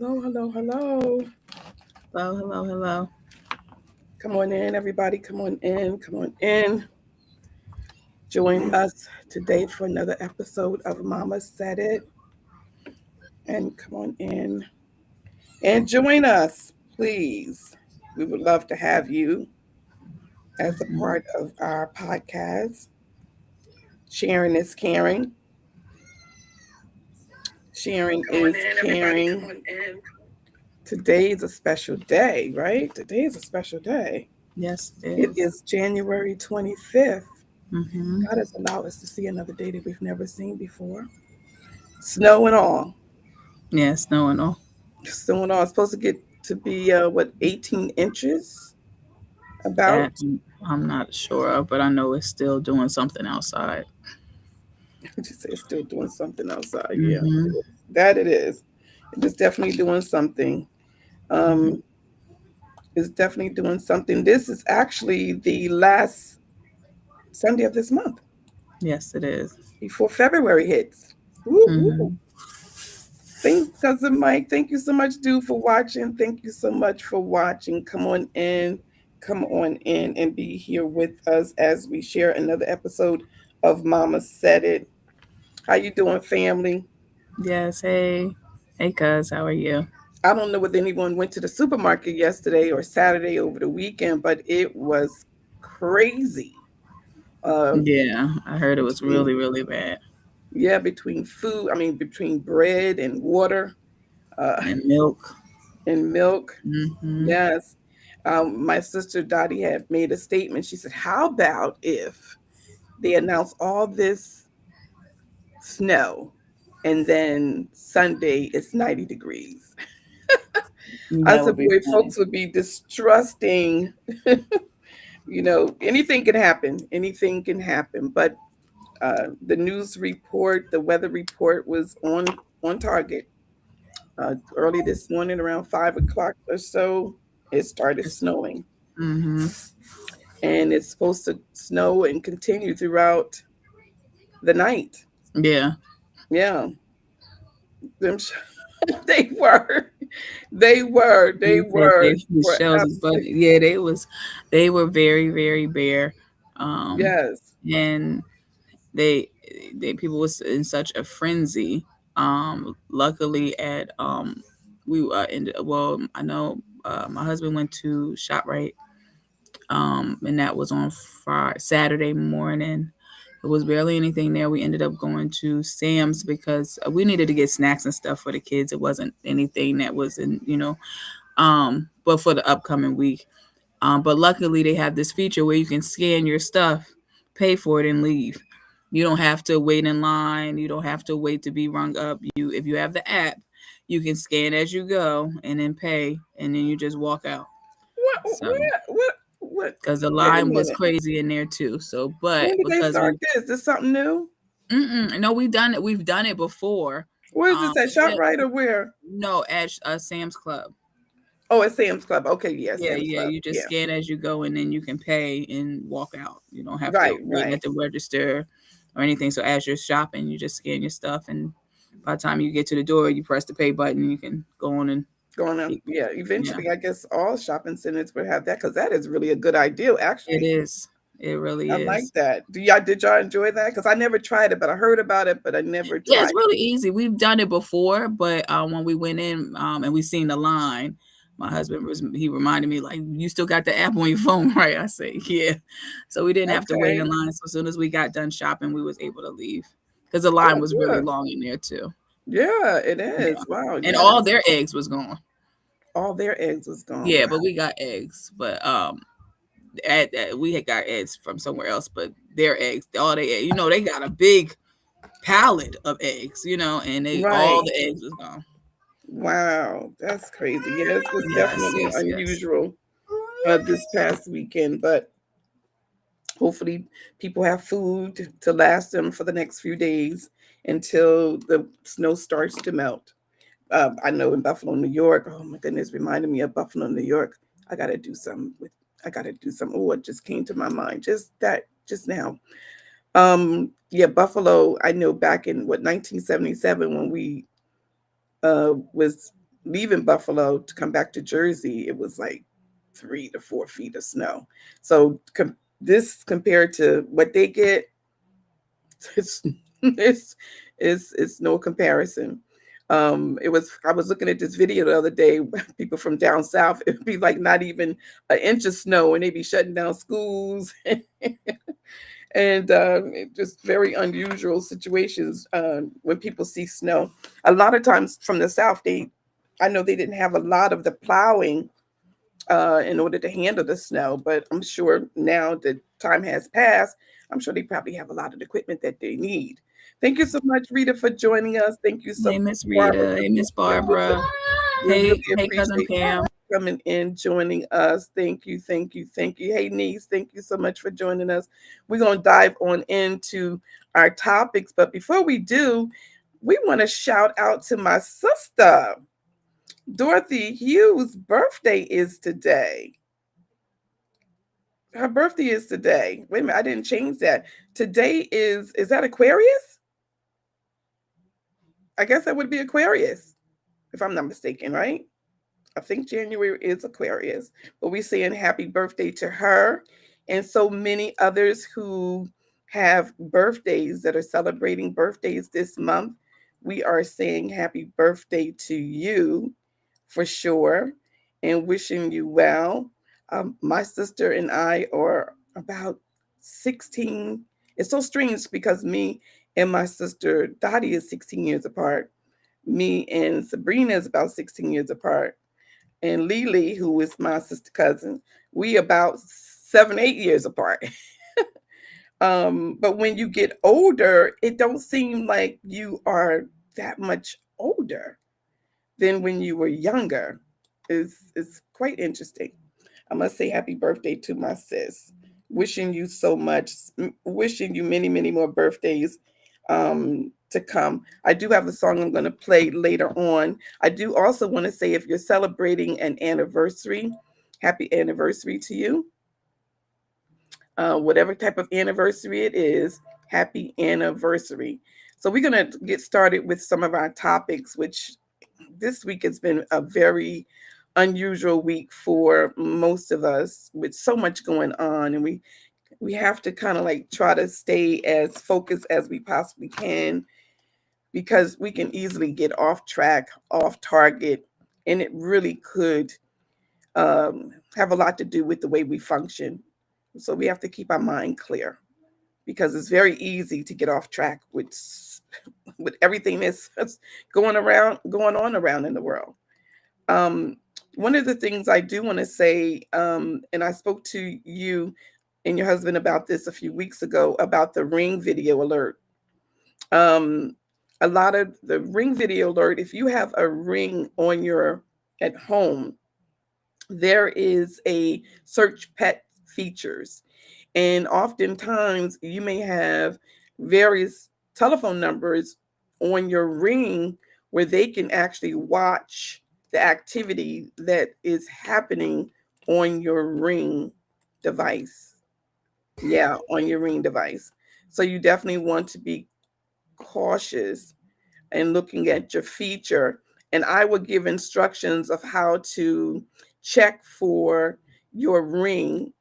Hello, hello, hello. Hello, hello, hello. Come on in, everybody. Come on in. Come on in. Join us today for another episode of Mama Said It. And come on in and join us, please. We would love to have you as a Mhm. part of our podcast. Sharing is caring. Sharing Come on is in, everybody. Come caring. on in. Today is a special day, right? Today is a special day. Yes, it It is. is January 25th. Mm-hmm. God has allowed us to see another day that we've never seen before. Snow and all. Yes, no one know. Snow and all. It's supposed to get to be, 18 inches? About? That I'm not sure of, but I know it's still doing something outside. Would you say it's still doing something outside? Yeah, Mm-hmm. that it is. It's definitely doing something. Mm-hmm. Um, it's definitely doing something. This is actually the last Sunday of this month Yes, it is. before February hits. Woo, woo. Mm-hmm. Thanks, cousin Mike. Thank you so much, dude, for watching. Thank you so much for watching. Come on in, and be here with us as we share another episode of Mama Said It. How you doing, family? Yes. Hey, hey, cuz, how are you? I don't know whether anyone went to the supermarket yesterday or Saturday over the weekend, but it was crazy. Uh, Yeah, I heard it was between really, really bad. between food. I mean, between bread and water, uh, And milk. and milk. Mm-hmm. Yes. My sister Dottie had made a statement. She said, "How about if they announce all this snow and then Sunday it's 90 degrees?" I That said, would be "Boy, funny. folks would be distrusting. Anything can happen. Anything can happen." But the news report, the weather report was on target. Early this morning, around 5 o'clock or so, it started It's, snowing, mm-hmm. and it's supposed to snow and continue throughout the night. Yeah. Yeah, them they were, they You said were, the were shells, but absolutely yeah, they were very, very bare. Um, yes. and they they people was in such a frenzy. Luckily at we ended well. I know my husband went to ShopRite, and that was on Saturday morning. There was barely anything there. We ended up going to Sam's because we needed to get snacks and stuff for the kids. It wasn't anything that was but for the upcoming week. But luckily, they have this feature where you can scan your stuff, pay for it, and leave. You don't have to wait in line. You don't have to wait to be rung up. If you have the app, you can scan as you go and then pay, and then you just walk out. What? So, What? because the Wait a line was minute. crazy in there too. So, but When did they because start we, this? Is this something new? no, we've done it. We've done it before. Where is this at? But ShopRite or where? no, at Sam's Club. Oh, at Sam's Club. Okay, yeah, Yeah, Sam's yeah. Club. You just Yeah. scan as you go, and then you can pay and walk out. You don't have to Right, wait right. at the register or anything. So as you're shopping, you just scan your stuff, and by the time you get to the door, you press the pay button, and you can go on and Going on. keep. Yeah, Yeah, eventually, I guess all shopping centers would have that because that is really a good idea, it actually. is. It really I like is. that. Did y'all enjoy that? Because I never tried it, but I heard about it, but I never Yeah, it's tried really easy. We've done it before, but when we went in and we seen the line, my husband he reminded me like, "You still got the app on your phone, right?" I said, "Yeah." So we didn't it. have to wait Okay. in line. So as soon as we got done shopping, we was able to leave because the line Oh, was really good. long in there too. Yeah, it Yeah, is. Wow. and Yes. all their eggs was gone. All their eggs was gone. Yeah, Wow. but we got eggs. But we had got eggs from somewhere else. But their eggs, all they, they got a big pallet of eggs, and they all Right. the eggs was gone. Wow. That's crazy. Yes, it was Yes, definitely yes, yes. unusual this past weekend, but hopefully people have food to last them for the next few days until the snow starts to melt. I know in Buffalo, New York. Oh my goodness, reminded me of Buffalo, New York. I got to do some with. I got to do some. Oh, it just came to my mind just now. Yeah, Buffalo. I know back in 1977 when we was leaving Buffalo to come back to Jersey, it was like 3 to 4 feet of snow. So this compared to what they get, it's it's it's no comparison. It was I was looking at this video the other day. People from down south, it would be like not even an inch of snow, and they'd be shutting down schools, and just very unusual situations when people see snow. A lot of times from the south, I know they didn't have a lot of the plowing in order to handle the snow. But I'm sure now that time has passed, I'm sure they probably have a lot of the equipment that they need. Thank you so much, Rita, for joining us. Thank you so Hey, much, Miss Barbara, Rita. for Hey, being Miss here with Barbara. us. We Hey, really hey, cousin appreciate you Pam. coming in, joining us. Thank you, thank you, thank you. Hey, niece, thank you so much for joining us. We're going to dive on into our topics. But before we do, we want to shout out to my sister. Dorothy Hughes' birthday is today. Her birthday is today. Wait a minute, I didn't change that. Today is that Aquarius? I guess that would be Aquarius, if I'm not mistaken, right? I think January is Aquarius. But we're saying happy birthday to her and so many others who have birthdays that are celebrating birthdays this month. We are saying happy birthday to you for sure and wishing you well. My sister and I are about 16. It's so strange because me and my sister Dottie is 16 years apart. Me and Sabrina is about 16 years apart. And Lily, who is my sister cousin, we about 7, 8 years apart. But when you get older, it don't seem like you are that much older than when you were younger. Is quite interesting. I must say happy birthday to my sis. Wishing you so much, wishing you many, many more birthdays to come. I do have a song I'm going to play later on. I do also want to say if you're celebrating an anniversary, happy anniversary to you. Whatever type of anniversary it is, happy anniversary. So we're going to get started with some of our topics, which this week has been a very unusual week for most of us with so much going on, and we have to kind of like try to stay as focused as we possibly can because we can easily get off track, off target, and it really could have a lot to do with the way we function. So we have to keep our mind clear because it's very easy to get off track with everything that's going on around in the world. Um, One of the things I do want to say, and I spoke to you and your husband about this a few weeks ago about the ring video alert. Um, a lot of the ring video alert, if you have a ring on your at home, there is a search pet features. And oftentimes you may have various telephone numbers on your ring where they can actually watch the activity that is happening on your ring device. Yeah, on your ring device. So you definitely want to be cautious and looking at your feature. And I will give instructions of how to check for your ring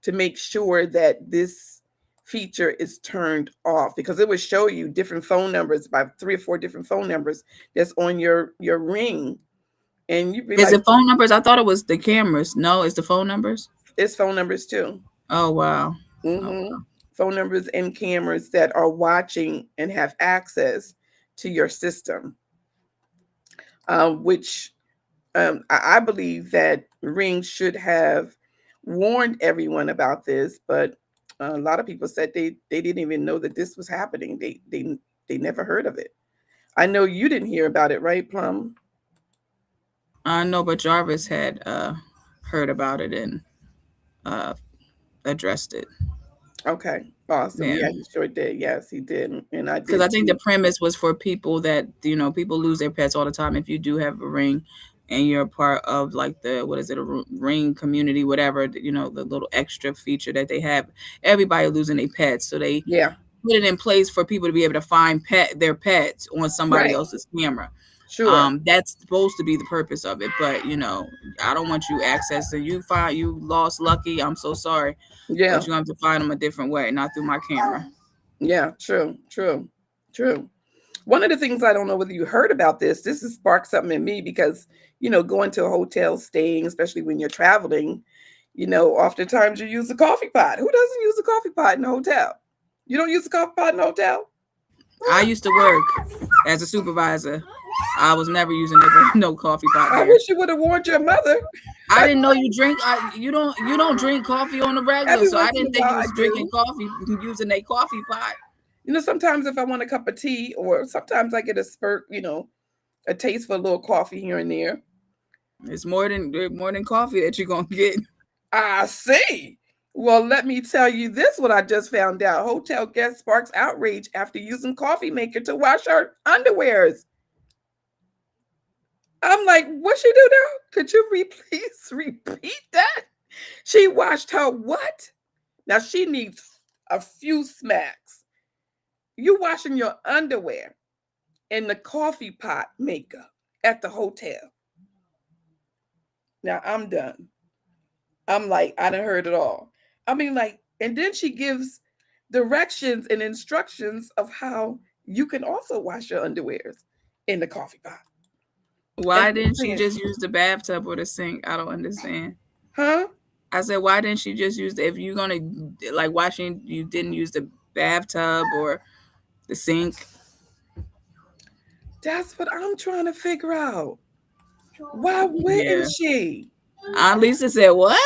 to make sure that this feature is turned off because it will show you different phone numbers, about 3 or 4 different phone numbers that's on your ring, and you'd be Is like, it phone numbers? I thought it was the cameras. No, it's the phone numbers. it's phone numbers too. Oh wow. Oh Hmm. wow. Phone numbers and cameras that are watching and have access to your system, which I believe that Ring should have warned everyone about this, but a lot of people said they didn't even know that this was happening. They never heard of it. I know you didn't hear about it, right, Plum? I know, but Jarvis had heard about it and uh addressed it. Okay, awesome. Yeah. Yeah, he sure did. Yes, he did, and I Because did I think the too. premise was for people that people lose their pets all the time. If you do have a ring, and you're part of like the what is it, a ring community, whatever, the little extra feature that they have, everybody losing their pets, so they Yeah, put it in place for people to be able to find their pets on somebody right. else's camera. Sure. That's supposed to be the purpose of it. But I don't want you accessing. You lost Lucky. I'm so sorry, but Yeah. you have to find them a different way, not through my camera. Yeah. True. True. True. One of the things, I don't know whether you heard about this. This has sparked something in me because, going to a hotel, staying, especially when you're traveling, oftentimes you use a coffee pot. Who doesn't use a coffee pot in a hotel? You don't use a coffee pot in a hotel? I used to work as a supervisor. I was never using no coffee pot I there. wish you would have warned your mother. I didn't know you drink. You don't drink coffee on the regular, Every so I once in a didn't think while you I was drinking do. coffee using a coffee pot. Sometimes if I want a cup of tea, or sometimes I get a spurt, a taste for a little coffee here and there. It's more than coffee that you're gonna get. I see. Well, let me tell you this, what I just found out. Hotel guest sparks outrage after using coffee maker to wash her underwears. I'm like, what she do now? Could you please repeat that? She washed her what? Now she needs a few smacks. You washing your underwear in the coffee pot maker at the hotel. Now I'm done. I'm like, I done heard it all. I mean, like, and then she gives directions and instructions of how you can also wash your underwears in the coffee pot. And Why I'm didn't she saying, just use the bathtub or the sink? I don't understand. huh? I said, why didn't she just use if you're gonna like washing? You didn't use the bathtub or the sink. That's what I'm trying to figure out. Why wouldn't Yeah. she? Aunt Lisa said, "What?"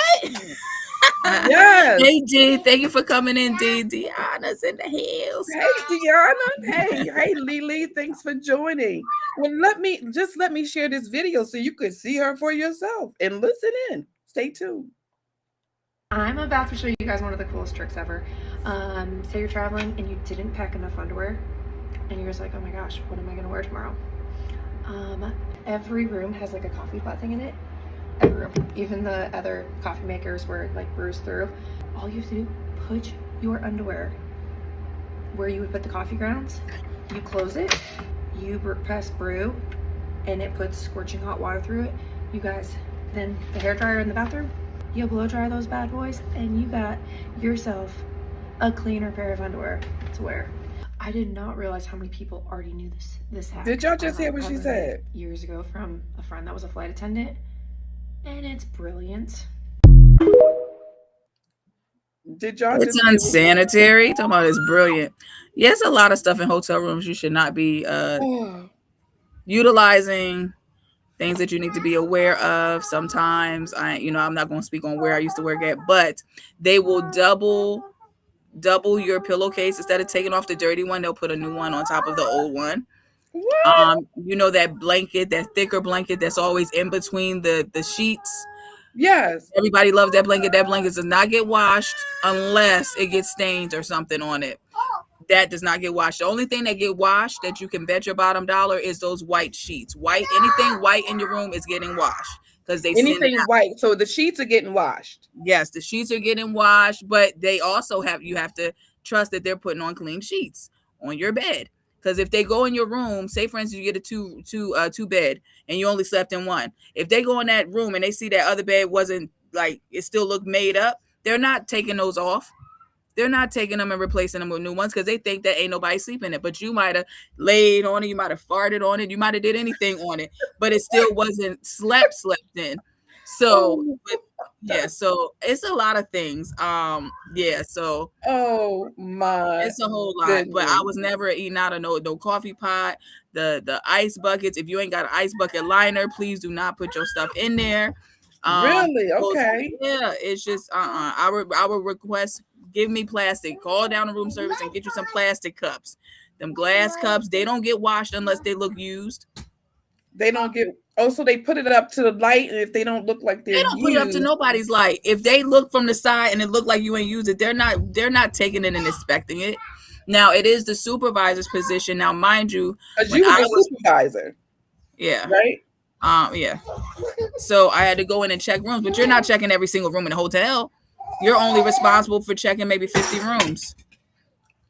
Yes. Hey D, thank you for coming in. D, Deanna's in the house. Hey, Deanna. Hey, Lily. Thanks for joining. Well, let me share this video so you could see her for yourself and listen in. Stay tuned. I'm about to show you guys one of the coolest tricks ever. Say you're traveling and you didn't pack enough underwear, and you're just like, oh my gosh, what am I gonna wear tomorrow? Every room has like a coffee pot thing in it. Every room, even the other coffee makers where it like brews through. All you have to do, put your underwear where you would put the coffee grounds. You close it, you press brew, and it puts scorching hot water through it. You guys, then the hair dryer in the bathroom, you blow dry those bad boys, and you got yourself a cleaner pair of underwear to wear. I did not realize how many people already knew this hack. Did y'all just hear what I she learned said? it years ago from a friend that was a flight attendant, and it's brilliant. Did y'all It's just hear what she unsanitary. Talking about it's brilliant. Yes, a lot of stuff in hotel rooms you should not be Oh, utilizing. Things that you need to be aware of. Sometimes I'm not going to speak on where I used to work at, but they will double your pillowcase. Instead of taking off the dirty one, they'll put a new one on top of the old one. what? That blanket, that thicker blanket that's always in between the sheets. Yes. Everybody loves that blanket. That blanket does not get washed unless it gets stains or something on it. That does not get washed. The only thing that get washed that you can bet your bottom dollar is those white sheets. Anything white in your room is getting washed because they send it Anything out. white. So the sheets are getting washed. Yes, the sheets are getting washed, but they also you have to trust that they're putting on clean sheets on your bed. Because if they go in your room, say for instance you get a two bed and you only slept in one. If they go in that room and they see that other bed wasn't like it still looked made up, they're not taking those off. They're not taking them and replacing them with new ones because they think that ain't nobody sleeping in it. But you might have laid on it, you might have farted on it, you might have did anything on it, but it still wasn't slept in. So, Oh, but, yeah, so it's a lot of things. Yeah, so oh my it's a whole lot. But I goodness. was never eating out of no coffee pot, the ice buckets. If you ain't got an ice bucket liner, please do not put your stuff in there. Really? Those- Okay. yeah, it's just I would request give me plastic. Call down the room service and get you some plastic cups. Them glass cups, they don't get washed unless they look used. They don't get, oh, so they put it up to the light, and if they don't look like they're They don't put it up to used, nobody's light. If they look from the side and it look like you ain't used it, they're not taking it and inspecting it. Now it is the supervisor's position. Now, mind you, because when you was I a was supervisor, yeah, right? yeah. So I had to go in and check rooms, but you're not checking every single room in the hotel. You're only responsible for checking maybe 50 rooms.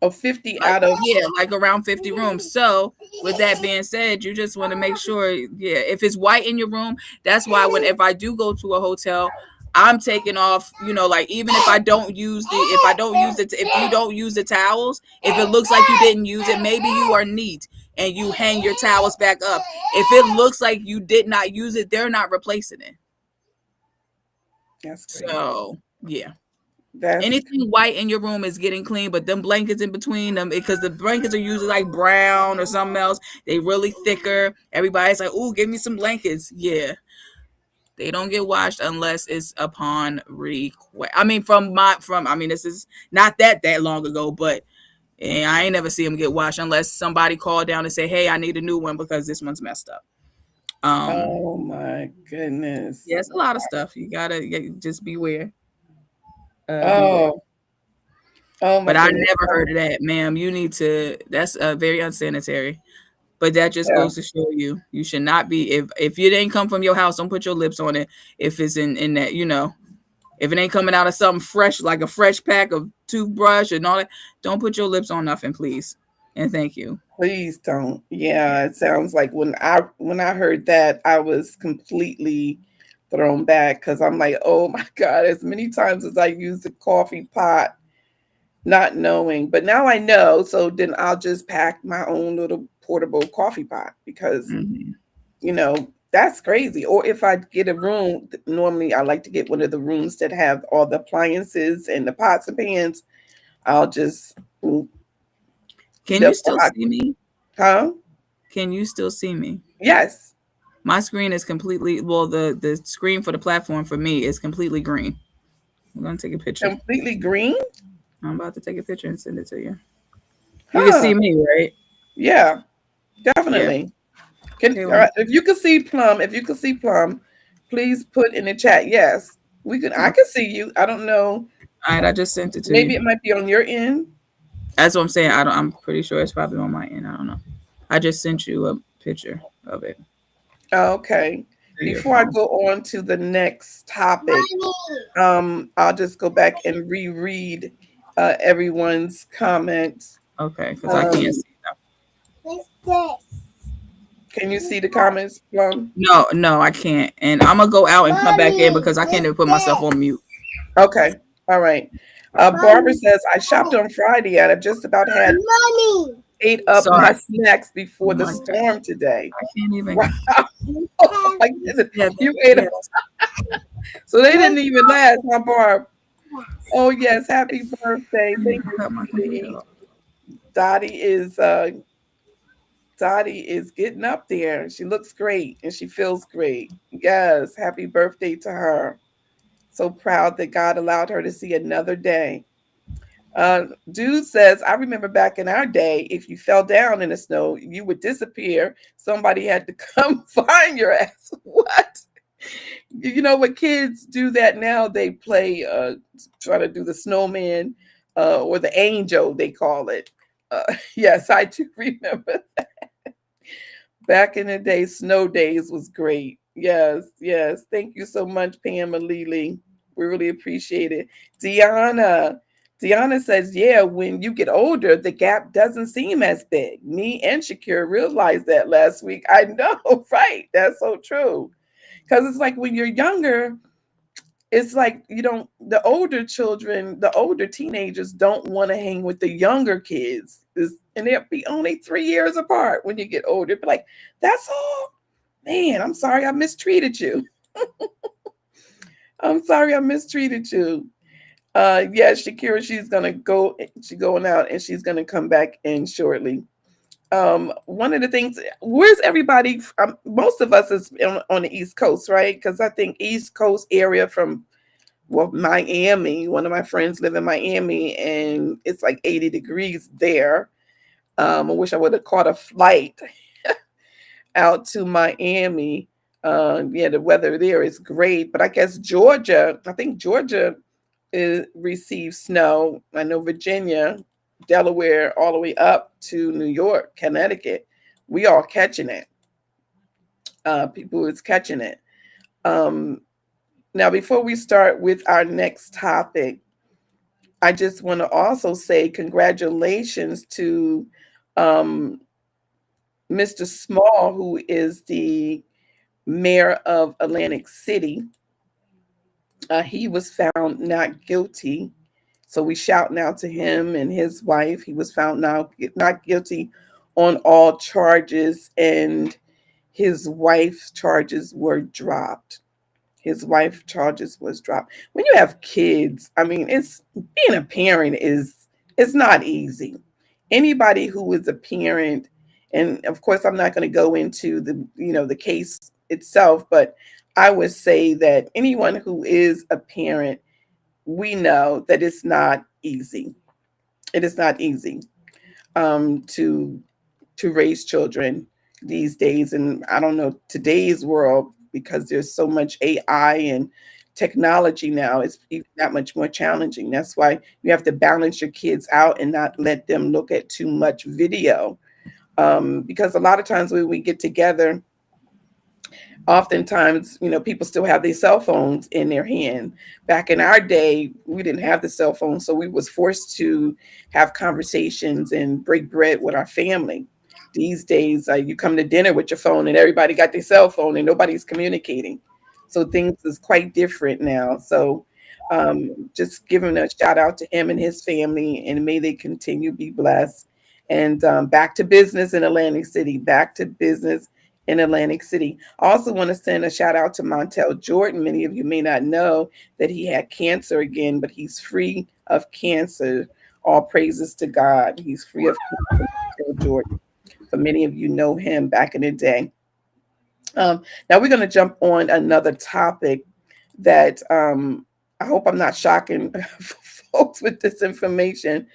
Oh, 50 Like, out of. yeah, like around 50 rooms. So with that being said, you just want to make sure, yeah, if it's white in your room, that's why if I do go to a hotel, I'm taking off, like even if I don't use if you don't use the towels, if it looks like you didn't use it, maybe you are neat and you hang your towels back up. If it looks like you did not use it, they're not replacing it. That's crazy. So yeah. That's Anything white in your room is getting clean, but them blankets in between them, because the blankets are usually like brown or something else. They really thicker. Everybody's like, "Ooh, give me some blankets." Yeah, they don't get washed unless it's upon request. I mean, this is not that long ago, but I ain't never see them get washed unless somebody called down and say, "Hey, I need a new one because this one's messed up." oh my goodness. Yeah, it's a lot of stuff. You gotta just beware. Beware. Oh, oh my But I goodness. never heard of that, ma'am. You need to. That's very unsanitary. But that just Yeah, goes to show you should not be, if it ain't come from your house, don't put your lips on it. If it's in that, if it ain't coming out of something fresh, like a fresh pack of toothbrush and all that, don't put your lips on nothing, please. And thank you. please don't. Yeah, it sounds like when I heard that, I was completely thrown back because I'm like, oh my God, as many times as I use the coffee pot, not knowing, but now I know. So then I'll just pack my own little portable coffee pot because, Mm-hmm. that's crazy. Or if I get a room, normally I like to get one of the rooms that have all the appliances and the pots and pans. I'll just, Can you that's what still I, see me? huh? Can you still see me? Yes. My screen is completely, well, the screen for the platform for me is completely green. I'm gonna take a picture. Completely green? I'm about to take a picture and send it to you. You can Huh. see me, right? Yeah, Yeah. definitely. Can Okay, let me. if you could see Plum, please put in the chat. Yes, we can. I Okay. can see you. I don't know. All right, I just sent it to Maybe you. it might be on your end. That's what I'm saying. I don't. I'm pretty sure it's probably on my end. I don't know. I just sent you a picture of it Okay. to your Before I phone. go on to the next topic, I'll just go back and reread everyone's comments. Okay, because I can't Um, see them. can you see the comments, Plum? No, no, I can't. And I'm gonna go out and come back in because I can't even put myself on mute. Okay. All right. Barbara says I shopped on Friday and I just about had ate up Sorry. my snacks Oh before the my god, storm today. I can't even. Wow. Oh my goodness. Yeah, You ate yeah. them. So they didn't even last, huh, Barb? Oh yes, happy birthday. I need Thank to you, cut my computer sweetie. off. Dottie is getting up there. She looks great and she feels great. Yes, happy birthday to her. So proud that God allowed her to see another day. Dude says, I remember back in our day, if you fell down in the snow, you would disappear. Somebody had to come find your ass. What? You know what, kids do that now? They play, try to do the snowman or the angel, they call it. Yes, I do remember. Back in the day, snow days was great. Yes, yes. Thank you so much, Pam and Lily. We really appreciate it. Deanna. Deanna says, yeah, when you get older, the gap doesn't seem as big. Me and Shakira realized that last week. I know, right? That's so true. Because it's like when you're younger, it's like you don't, the older children, the older teenagers don't want to hang with the younger kids. And they'll be only 3 years apart when you get older. But like, that's all? Man, I'm sorry I mistreated you. I'm sorry I mistreated you. Yeah, Shakira, she's going out and she's gonna come back in shortly. One of the things, where's everybody? Most of us is on the East Coast, right? Because I think East Coast area from, well, Miami. One of my friends live in Miami, and it's like 80 degrees there. I wish I would have caught a flight out to Miami. Yeah, the weather there is great, but I guess Georgia. I think Georgia receives snow. I know Virginia, Delaware, all the way up to New York, Connecticut. We all catching it. People is catching it. Um, Now, before we start with our next topic, I just want to also say congratulations to um, Mr. Small, who is the mayor of Atlantic City. He was found not guilty. So we shout now to him and his wife. He was found now not guilty on all charges, and his wife's charges were dropped. His wife charges was dropped. When you have kids, I mean, it's being a parent is it's not easy. Anybody who is a parent, and of course, I'm not going to go into the case itself, but I would say that anyone who is a parent, we know that it's not easy. It is not easy to raise children these days, and I don't know today's world because there's so much AI and technology now. It's even that much more challenging. That's why you have to balance your kids out and not let them look at too much video. Because a lot of times when we get together, oftentimes, people still have their cell phones in their hand. Back in our day, we didn't have the cell phone, so we was forced to have conversations and break bread with our family. These days, you come to dinner with your phone and everybody got their cell phone and nobody's communicating. So things is quite different now. So just giving a shout out to him and his family, and may they continue to be blessed. And back to business in Atlantic City. Back to business in Atlantic City. I also want to send a shout out to Montel Jordan. Many of you may not know that he had cancer again, but he's free of cancer. All praises to God. He's free of cancer, Montel Jordan. For many of you know him back in the day. Now we're going to jump on another topic that I hope I'm not shocking folks with this information,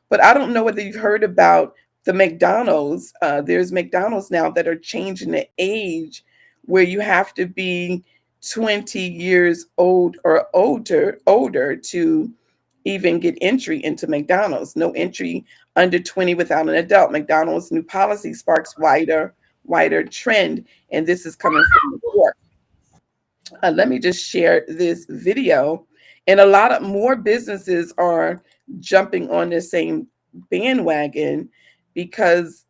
but I don't know whether you've heard about the McDonald's. There's McDonald's now that are changing the age where you have to be 20 years old or older to even get entry into McDonald's. No entry under 20 without an adult. McDonald's new policy sparks wider trend, and this is coming from New York. Let me just share this video. And a lot of more businesses are jumping on the same bandwagon because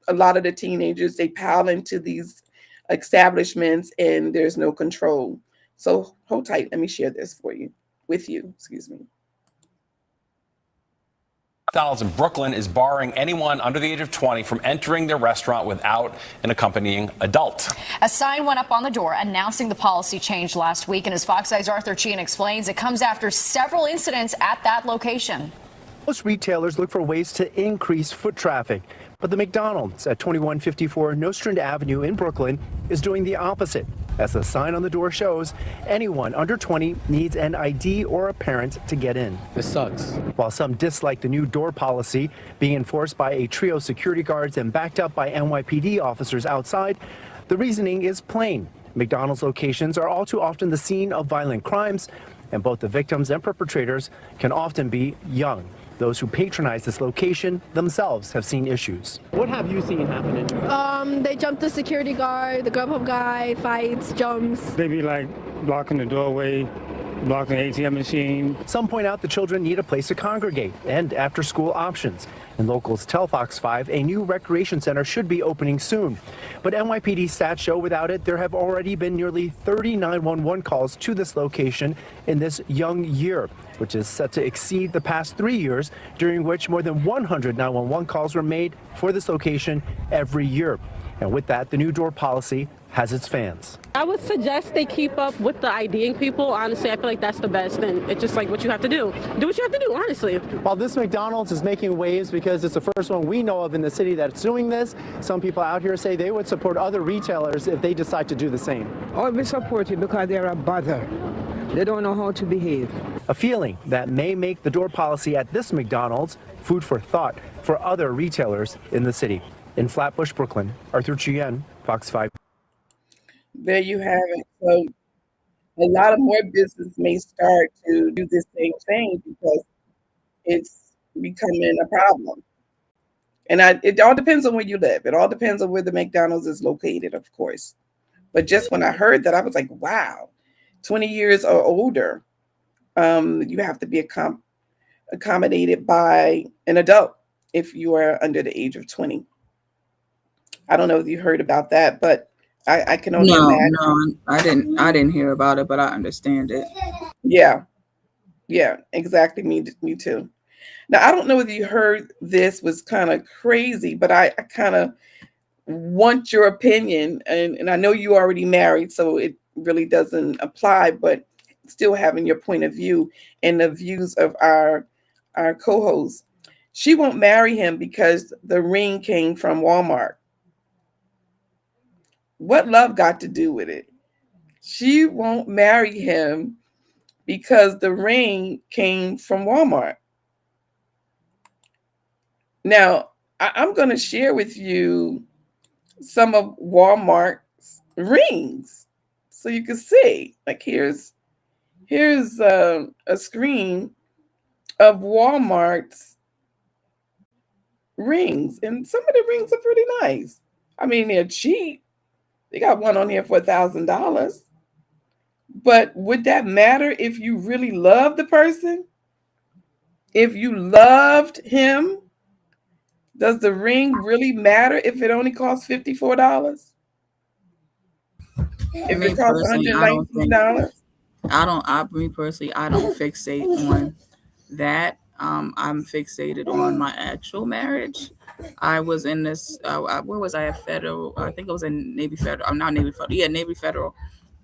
a lot of the teenagers, they pile into these establishments and there's no control. So hold tight. Let me share this with you. Excuse me. McDonald's in Brooklyn is barring anyone under the age of 20 from entering their restaurant without an accompanying adult. A sign went up on the door announcing the policy change last week, and as Fox Eye's Arthur Sheehan explains, it comes after several incidents at that location. Most retailers look for ways to increase foot traffic, but the McDonald's at 2154 Nostrand Avenue in Brooklyn is doing the opposite. As the sign on the door shows, anyone under 20 needs an ID or a parent to get in. This sucks. While some dislike the new door policy being enforced by a trio of security guards and backed up by NYPD officers outside, the reasoning is plain. McDonald's locations are all too often the scene of violent crimes, and both the victims and perpetrators can often be young. Those who patronize this location themselves have seen issues. What have you seen happening? They jump the security guard, the Grubhub guy, fights, jumps. They be like blocking the doorway, blocking the ATM machine. Some point out the children need a place to congregate and after-school options. And locals tell Fox 5 a new recreation center should be opening soon. But NYPD stats show without it, there have already been nearly 30 911 calls to this location in this young year, which is set to exceed the past 3 years, during which more than 100 911 calls were made for this location every year. And with that, the new door policy has its fans. I would suggest they keep up with the IDing people. Honestly, I feel like that's the best, and it's just like what you have to do. Do what you have to do, honestly. While this McDonald's is making waves because it's the first one we know of in the city that's doing this, some people out here say they would support other retailers if they decide to do the same. I'll be supported because they're a bother. They don't know how to behave. A feeling that may make the door policy at this McDonald's food for thought for other retailers in the city. In Flatbush, Brooklyn, Arthur Chien, Fox 5. There you have it. So a lot of more business may start to do this same thing because it's becoming a problem. And it all depends on where you live. It all depends on where the McDonald's is located, of course. But just when I heard that, I was like, wow, 20 years or older, you have to be accommodated by an adult if you are under the age of 20. I don't know if you heard about that, but I can only No, imagine. no, I didn't hear about it, but I understand it. Yeah, yeah, exactly. Me too. Now, I don't know if you heard this was kind of crazy, but I kind of want your opinion. And I know you already married, so it really doesn't apply, but still having your point of view and the views of our co-host. She won't marry him because the ring came from Walmart. What love got to do with it? She won't marry him because the ring came from Walmart. Now, I'm going to share with you some of Walmart's rings so you can see. Like here's a screen of Walmart's rings, and some of the rings are pretty nice. I mean, they're cheap. They got one on here for $1,000. But would that matter if you really love the person? If you loved him, does the ring really matter if it only costs $54? If Me it costs personally, I don't think $119? me personally, I don't fixate on that. I'm fixated on my actual marriage. I was in this. Where was I? At Federal. I think I was in Navy Federal. I'm not Navy Federal. Yeah, Navy Federal.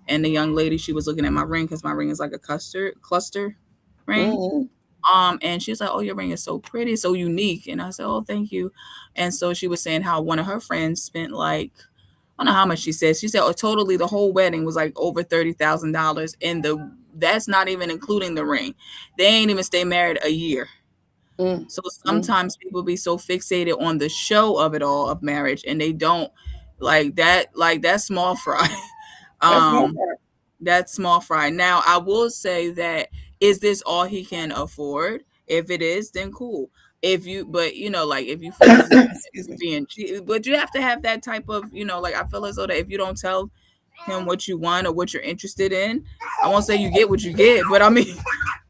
And the young lady, she was looking at my ring because my ring is like a cluster ring. Mm-hmm. And she was like, "Oh, your ring is so pretty, so unique." And I said, "Oh, thank you." And so she was saying how one of her friends spent like, I don't know how much she said. She said, "Oh, totally, the whole wedding was like over $30,000, and that's not even including the ring. They ain't even stay married a year." So Mm-hmm. sometimes people be so fixated on the show of it all of marriage, and they don't like that small fry. That's my um, part. that's small fry. Now, I will say that, is this all he can afford? If it is, then cool. If you, but like if you feel as if Excuse me. being cheated, but you have to have that type of, like I feel as though that if you don't tell him what you want or what you're interested in, I won't say you get what you get, but I mean,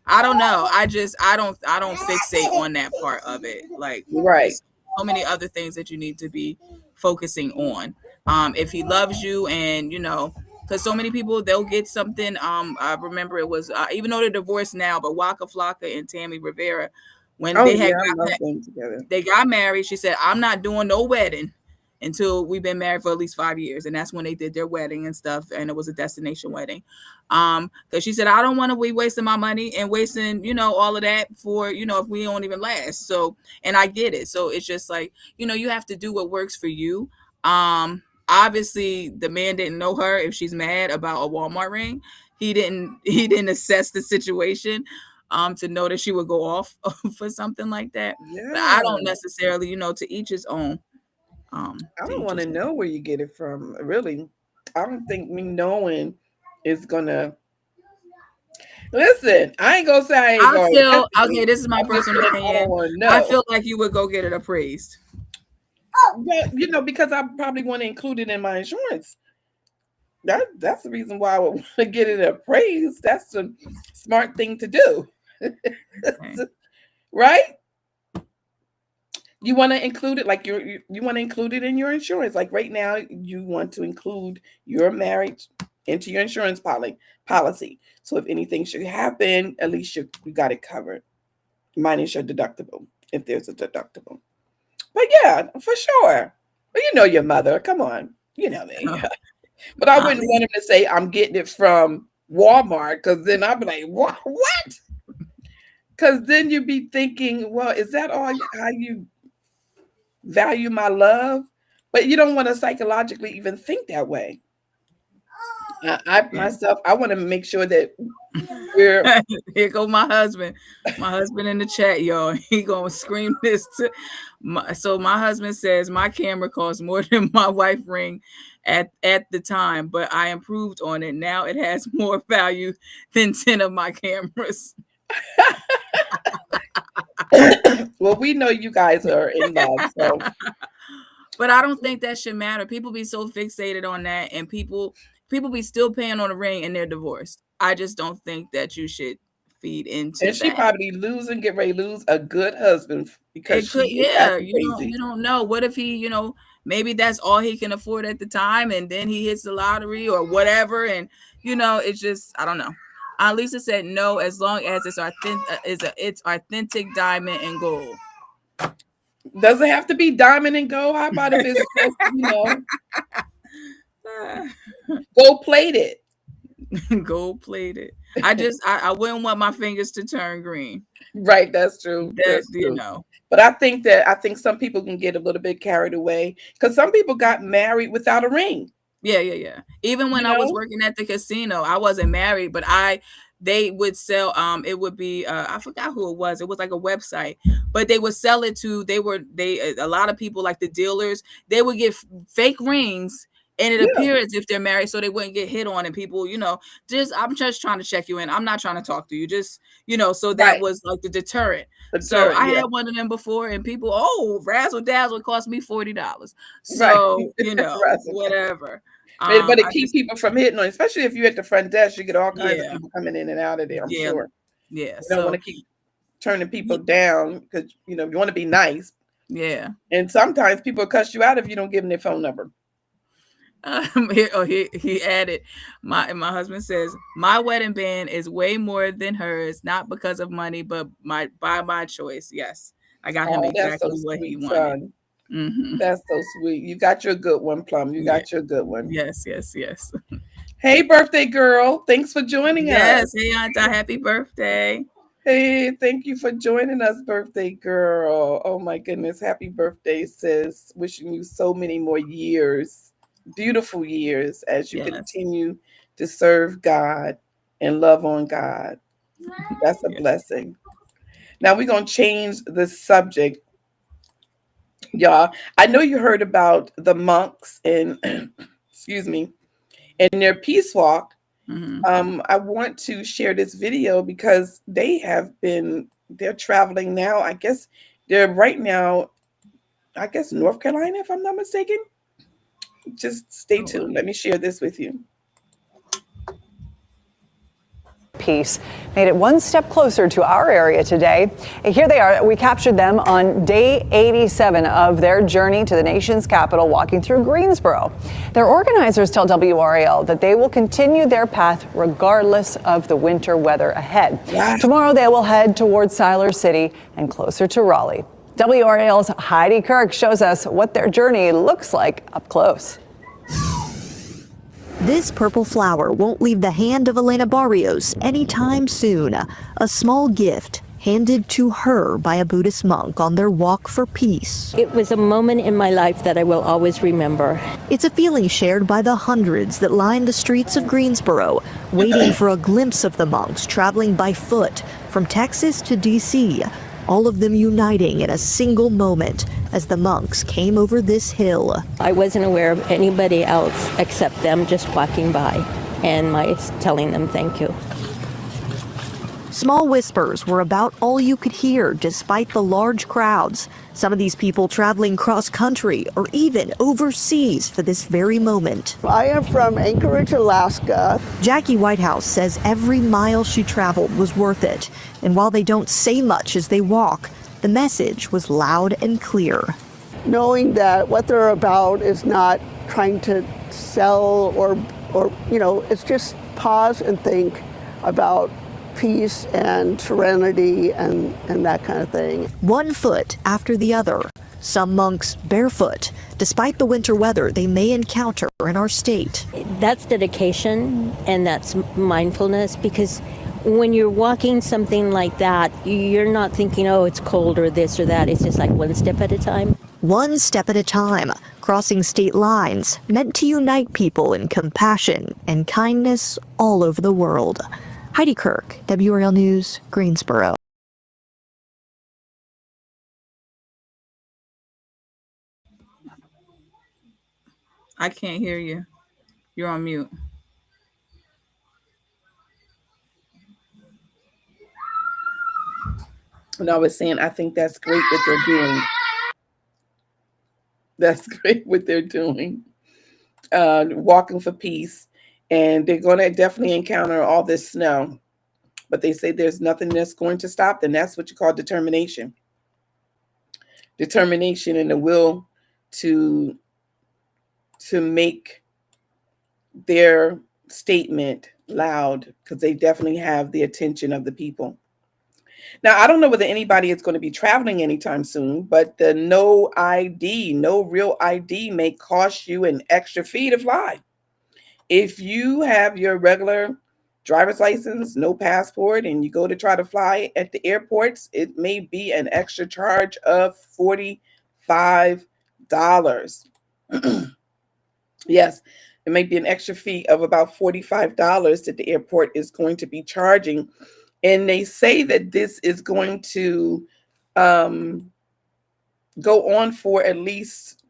I don't know. I don't fixate on that part of it. Like, Right. there's so many other things that you need to be focusing on. If he loves you, and because so many people, they'll get something. I remember it was, even though they're divorced now, but Waka Flocka and Tammy Rivera, when Oh they yeah, I love them together. got married, she said, "I'm not doing no wedding until we've been married for at least 5 years." And that's when they did their wedding and stuff. And it was a destination wedding. Because she said, "I don't want to be wasting my money and wasting, all of that for, if we don't even last." So, and I get it. So it's just like, you have to do what works for you. Obviously the man didn't know her if she's mad about a Walmart ring. He didn't assess the situation to know that she would go off for something like that. But I don't Yeah. necessarily, to each his own. I To don't each want to his own. know where you get it from, really. I don't think me knowing is gonna listen. I ain't gonna say I ain't I gonna feel okay. investigate. This is my I'm just personal saying I don't opinion. want to I know. feel like you would go get it appraised. Well, because I probably want to include it in my insurance. That's the reason why I would want to get it appraised. That's the smart thing to do. Okay. Right? You want to include it like you want to include it in your insurance. Like right now, you want to include your marriage into your insurance policy. So if anything should happen, at least you got it covered. Minus your deductible, if there's a deductible. But yeah, for sure. But you know your mother. Come on, you know me. But I I wouldn't want him to say I'm getting it from Walmart, because then I'd be like, what? What? Because then you'd be thinking, well, is that all how you value my love? But you don't want to psychologically even think that way. I yeah. myself, I want to make sure that we're Here go my husband. My husband in the chat, y'all. He gonna scream this. So my husband says my camera costs more than my wife ring at the time, but I improved on it. Now it has more value than 10 of my cameras. well, we know you guys are in love, so But I don't think that should matter. People be so fixated on that, and people be still paying on a ring and they're divorced. I just don't think that you should feed into And she that. probably get ready to lose a good husband because It could, she is yeah. acting crazy. You don't know. What if he, maybe that's all he can afford at the time, and then he hits the lottery or whatever, and it's just, I don't know. Lisa said no, as long as it's authentic diamond and gold. Does it have to be diamond and gold? How about if it's just, gold plated? Gold plated. I wouldn't want my fingers to turn green. Right, that's true. That, That's true. But I think some people can get a little bit carried away because some people got married without a ring. Yeah. Even when I was working at the casino, I wasn't married, but they would sell, it would be, I forgot who it was. It was like a website, but they would sell it to, a lot of people, like the dealers, they would get fake rings, and it appeared as if they're married, so they wouldn't get hit on, and people, I'm just trying to check you in. I'm not trying to talk to you. Just, so that was like the deterrent. So I had one of them before, and people, razzle dazzle cost me $40. So, whatever. But it keeps people from hitting on, especially if you're at the front desk, you get all kinds of people coming in and out of there, I'm sure. Yeah. You don't want to keep turning people down because, you want to be nice. Yeah. And sometimes people cuss you out if you don't give them their phone number. He added, my husband says, my wedding band is way more than hers, not because of money, but by my choice. Yes. I got him exactly what he wanted. Mm-hmm. That's so sweet. You got your good one, Plum. You got your good one. Yes. Hey, birthday girl. Thanks for joining us. Yes. Hey, Auntie, happy birthday. Hey, thank you for joining us, birthday girl. Oh my goodness. Happy birthday, sis. Wishing you so many more years, beautiful years, as you continue to serve God and love on God. That's a blessing. Now we're going to change the subject. Y'all, I know you heard about the monks in, excuse me, in their peace walk. Mm-hmm. I want to share this video because they're traveling now. I guess they're right now, North Carolina, if I'm not mistaken. Just stay tuned. Let me share this with you. Peace made it one step closer to our area today. Here they are. We captured them on day 87 of their journey to the nation's capital, walking through Greensboro. Their organizers tell WRAL that they will continue their path regardless of the winter weather ahead. Yeah. Tomorrow they will head towards Siler City and closer to Raleigh. WRAL's Heidi Kirk shows us what their journey looks like up close. This purple flower won't leave the hand of Elena Barrios anytime soon. A small gift handed to her by a Buddhist monk on their walk for peace. It was a moment in my life that I will always remember. It's a feeling shared by the hundreds that line the streets of Greensboro, waiting for a glimpse of the monks traveling by foot from Texas to D.C., all of them uniting in a single moment as the monks came over this hill. I wasn't aware of anybody else except them just walking by and my telling them thank you. Small whispers were about all you could hear despite the large crowds. Some of these people traveling cross-country or even overseas for this very moment. I am from Anchorage, Alaska. Jackie Whitehouse says every mile she traveled was worth it. And while they don't say much as they walk, the message was loud and clear. Knowing that what they're about is not trying to sell or it's just pause and think about peace and serenity and that kind of thing. One foot after the other, some monks barefoot, despite the winter weather they may encounter in our state. That's dedication and that's mindfulness, because when you're walking something like that, you're not thinking, oh, it's cold or this or that. It's just like one step at a time. One step at a time, crossing state lines, meant to unite people in compassion and kindness all over the world. Heidi Kirk, WRAL News, Greensboro. I can't hear you. You're on mute. And I was saying, I think that's great what they're doing. That's great what they're doing. Walking for peace. And they're going to definitely encounter all this snow. but they say there's nothing that's going to stop them. That's what you call determination. Determination and the will to make their statement loud, because they definitely have the attention of the people. Now, I don't know whether anybody is going to be traveling anytime soon, but the no real ID may cost you an extra fee to fly. If you have your regular driver's license, no passport, and you go to try to fly at the airports, it may be an extra charge of $45. Yes, it may be an extra fee of about $45 that the airport is going to be charging. And they say that this is going to go on for at least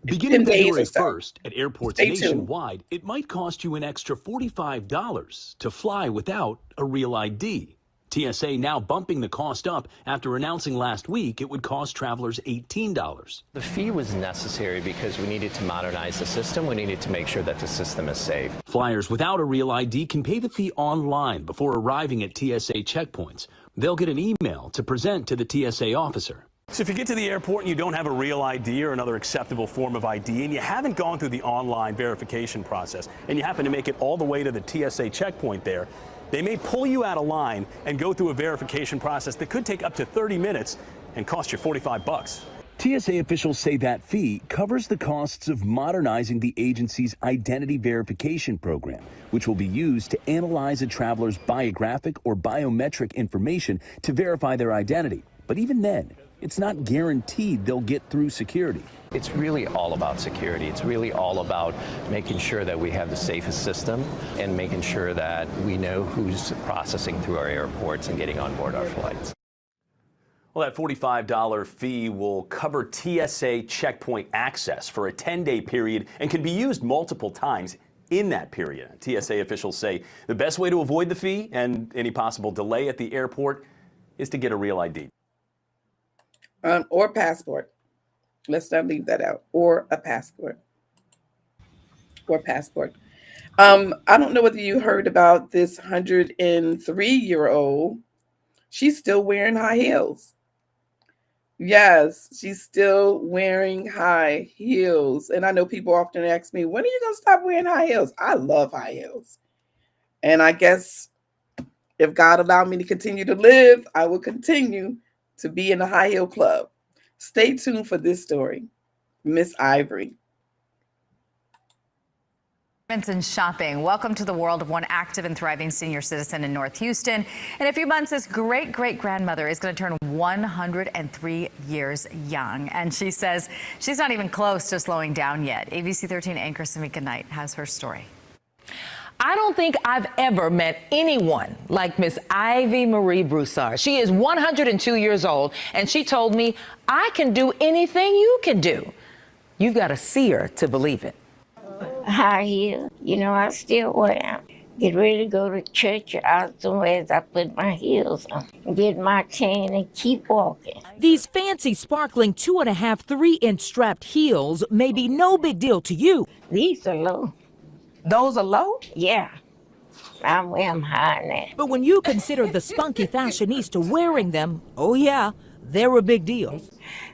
beginning 10 days February or so. 1st at airports Stay tuned. nationwide, it might cost you an extra $45 to fly without a real ID. TSA now bumping the cost up after announcing last week it would cost travelers $18. The fee was necessary because we needed to modernize the system. We needed to make sure that the system is safe. Flyers without a real ID can pay the fee online before arriving at TSA checkpoints. They'll get an email to present to the TSA officer. So if you get to the airport and you don't have a real ID or another acceptable form of ID, and you haven't gone through the online verification process, and you happen to make it all the way to the TSA checkpoint there, they may pull you out of line and go through a verification process that could take up to 30 minutes and cost you $45. TSA officials say that fee covers the costs of modernizing the agency's identity verification program, which will be used to analyze a traveler's biographic or biometric information to verify their identity. But even then, it's not guaranteed they'll get through security. It's really all about security. It's really all about making sure that we have the safest system and making sure that we know who's processing through our airports and getting on board our flights. Well, that $45 fee will cover TSA checkpoint access for a 10-day period and can be used multiple times in that period. TSA officials say the best way to avoid the fee and any possible delay at the airport is to get a real ID. Or passport. Let's not leave that out. Or a passport. Or passport. I don't know whether you heard about this 103-year-old. She's still wearing high heels. Yes, she's still wearing high heels. And I know people often ask me, when are you going to stop wearing high heels? I love high heels. And I guess if God allowed me to continue to live, I will continue to be in the high heel club. Stay tuned for this story. Miss Ivory. And shopping. Welcome to the world of one active and thriving senior citizen in North Houston. In a few months, his great-great-grandmother is going to turn 103 years young. And she says she's not even close to slowing down yet. ABC 13 anchor Samika Knight has her story. I don't think I've ever met anyone like Miss Ivy Marie Broussard. She is 102 years old, and she told me, I can do anything you can do. You've got to see her to believe it. High heel, I still wear them. Get ready to go to church or out somewhere as I put my heels on. Get my cane and keep walking. These fancy, sparkling 2.5, 3-inch strapped heels may be no big deal to you. These are low. Those are low? Yeah. I wear them high now. But when you consider the spunky fashionista wearing them, oh yeah, they're a big deal.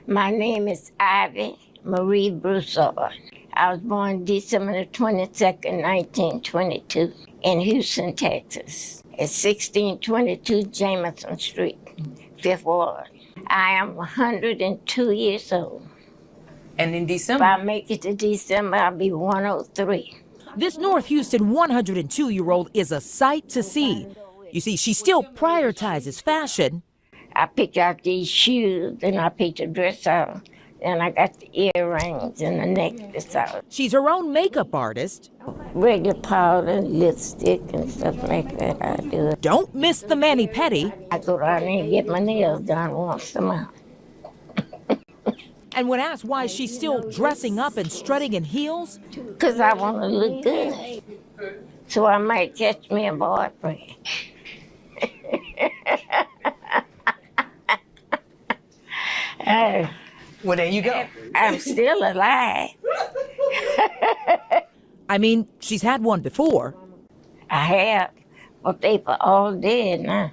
My name is Ivy Marie Broussard. I was born December the 22nd, 1922 in Houston, Texas, at 1622 Jameson Street, 5th Ward. I am 102 years old. And in December? If I make it to December, I'll be 103. This North Houston 102-year-old is a sight to see. You see, she still prioritizes fashion. I pick out these shoes, then I pick the dress out, and I got the earrings and the necklace out. She's her own makeup artist. Regular powder, lipstick, and stuff like that I do. Don't miss the mani-pedi. I go down there and get my nails done once a month. And when asked why she's still dressing up and strutting in heels, because I want to look good. So I might catch me a boyfriend. Well, there you go. I'm still alive. I mean, she's had one before. I have, But they for all dead now.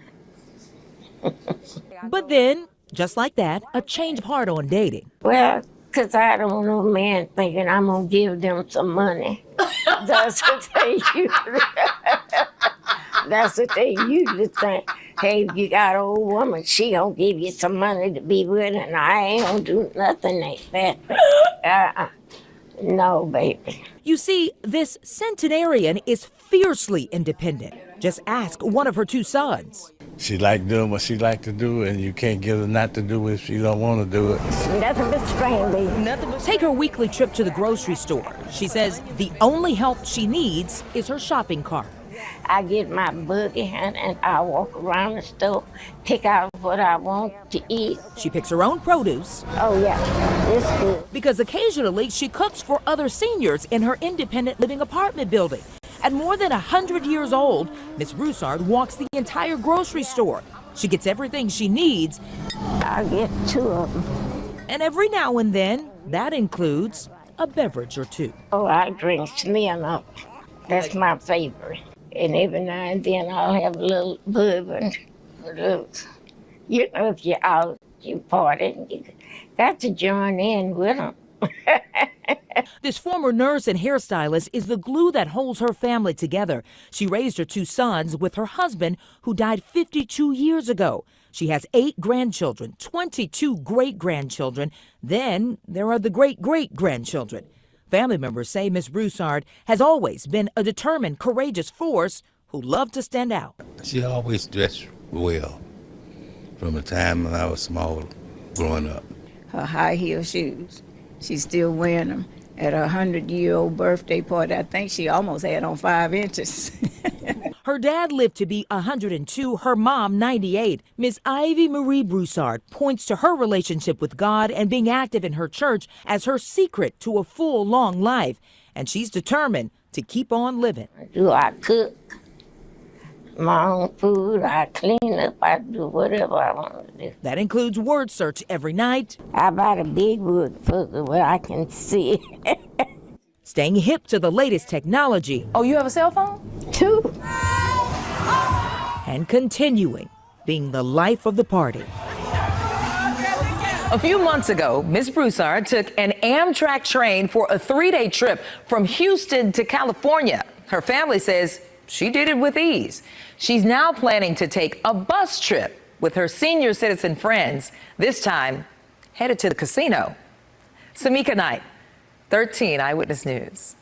But then, just like that, a change of heart on dating. Well, 'cause I don't know man thinking I'm going to give them some money. That's what they usually, that's what they usually think. Hey, if you got an old woman, she going to give you some money to be with, and I ain't going to do nothing like that. No, baby. You see, this centenarian is fiercely independent. Just ask one of her two sons. She like doing what she like to do, and you can't get her not to do it if she don't want to do it. Nothing but strain, baby. Take her weekly trip to the grocery store. She says the only help she needs is her shopping cart. I get my buggy and I walk around the store, pick out what I want to eat. She picks her own produce. Oh, yeah, it's good. Because occasionally she cooks for other seniors in her independent living apartment building. At more than 100 years old, Miss Broussard walks the entire grocery store. She gets everything she needs. I get 2 of them. And every now and then, that includes a beverage or 2. Oh, I drink Smirnoff. That's my favorite. And every now and then I'll have a little bourbon. You know, if you're out, you party, you got to join in with them. This former nurse and hairstylist is the glue that holds her family together. She raised her 2 sons with her husband, who died 52 years ago. She has 8 grandchildren, 22 great-grandchildren. Then there are the great-great-grandchildren. Family members say Miss Broussard has always been a determined, courageous force who loved to stand out. She always dressed well from the time when I was small, growing up. Her high heel shoes, she's still wearing them. At her 100-year-old birthday party, I think she almost had on 5 inches. Her dad lived to be 102, her mom 98. Miss Ivy Marie Broussard points to her relationship with God and being active in her church as her secret to a full, long life. And she's determined to keep on living. Do I cook my own food? I clean up. I do whatever I want to do. That includes word search every night. I buy a big wood for where I can see. Staying hip to the latest technology. Oh, you have a cell phone? 2. And continuing being the life of the party. A few months ago, Ms. Broussard took an Amtrak train for a 3-day trip from Houston to California. Her family says she did it with ease. She's now planning to take a bus trip with her senior citizen friends, this time headed to the casino. Samika Knight, 13 Eyewitness News.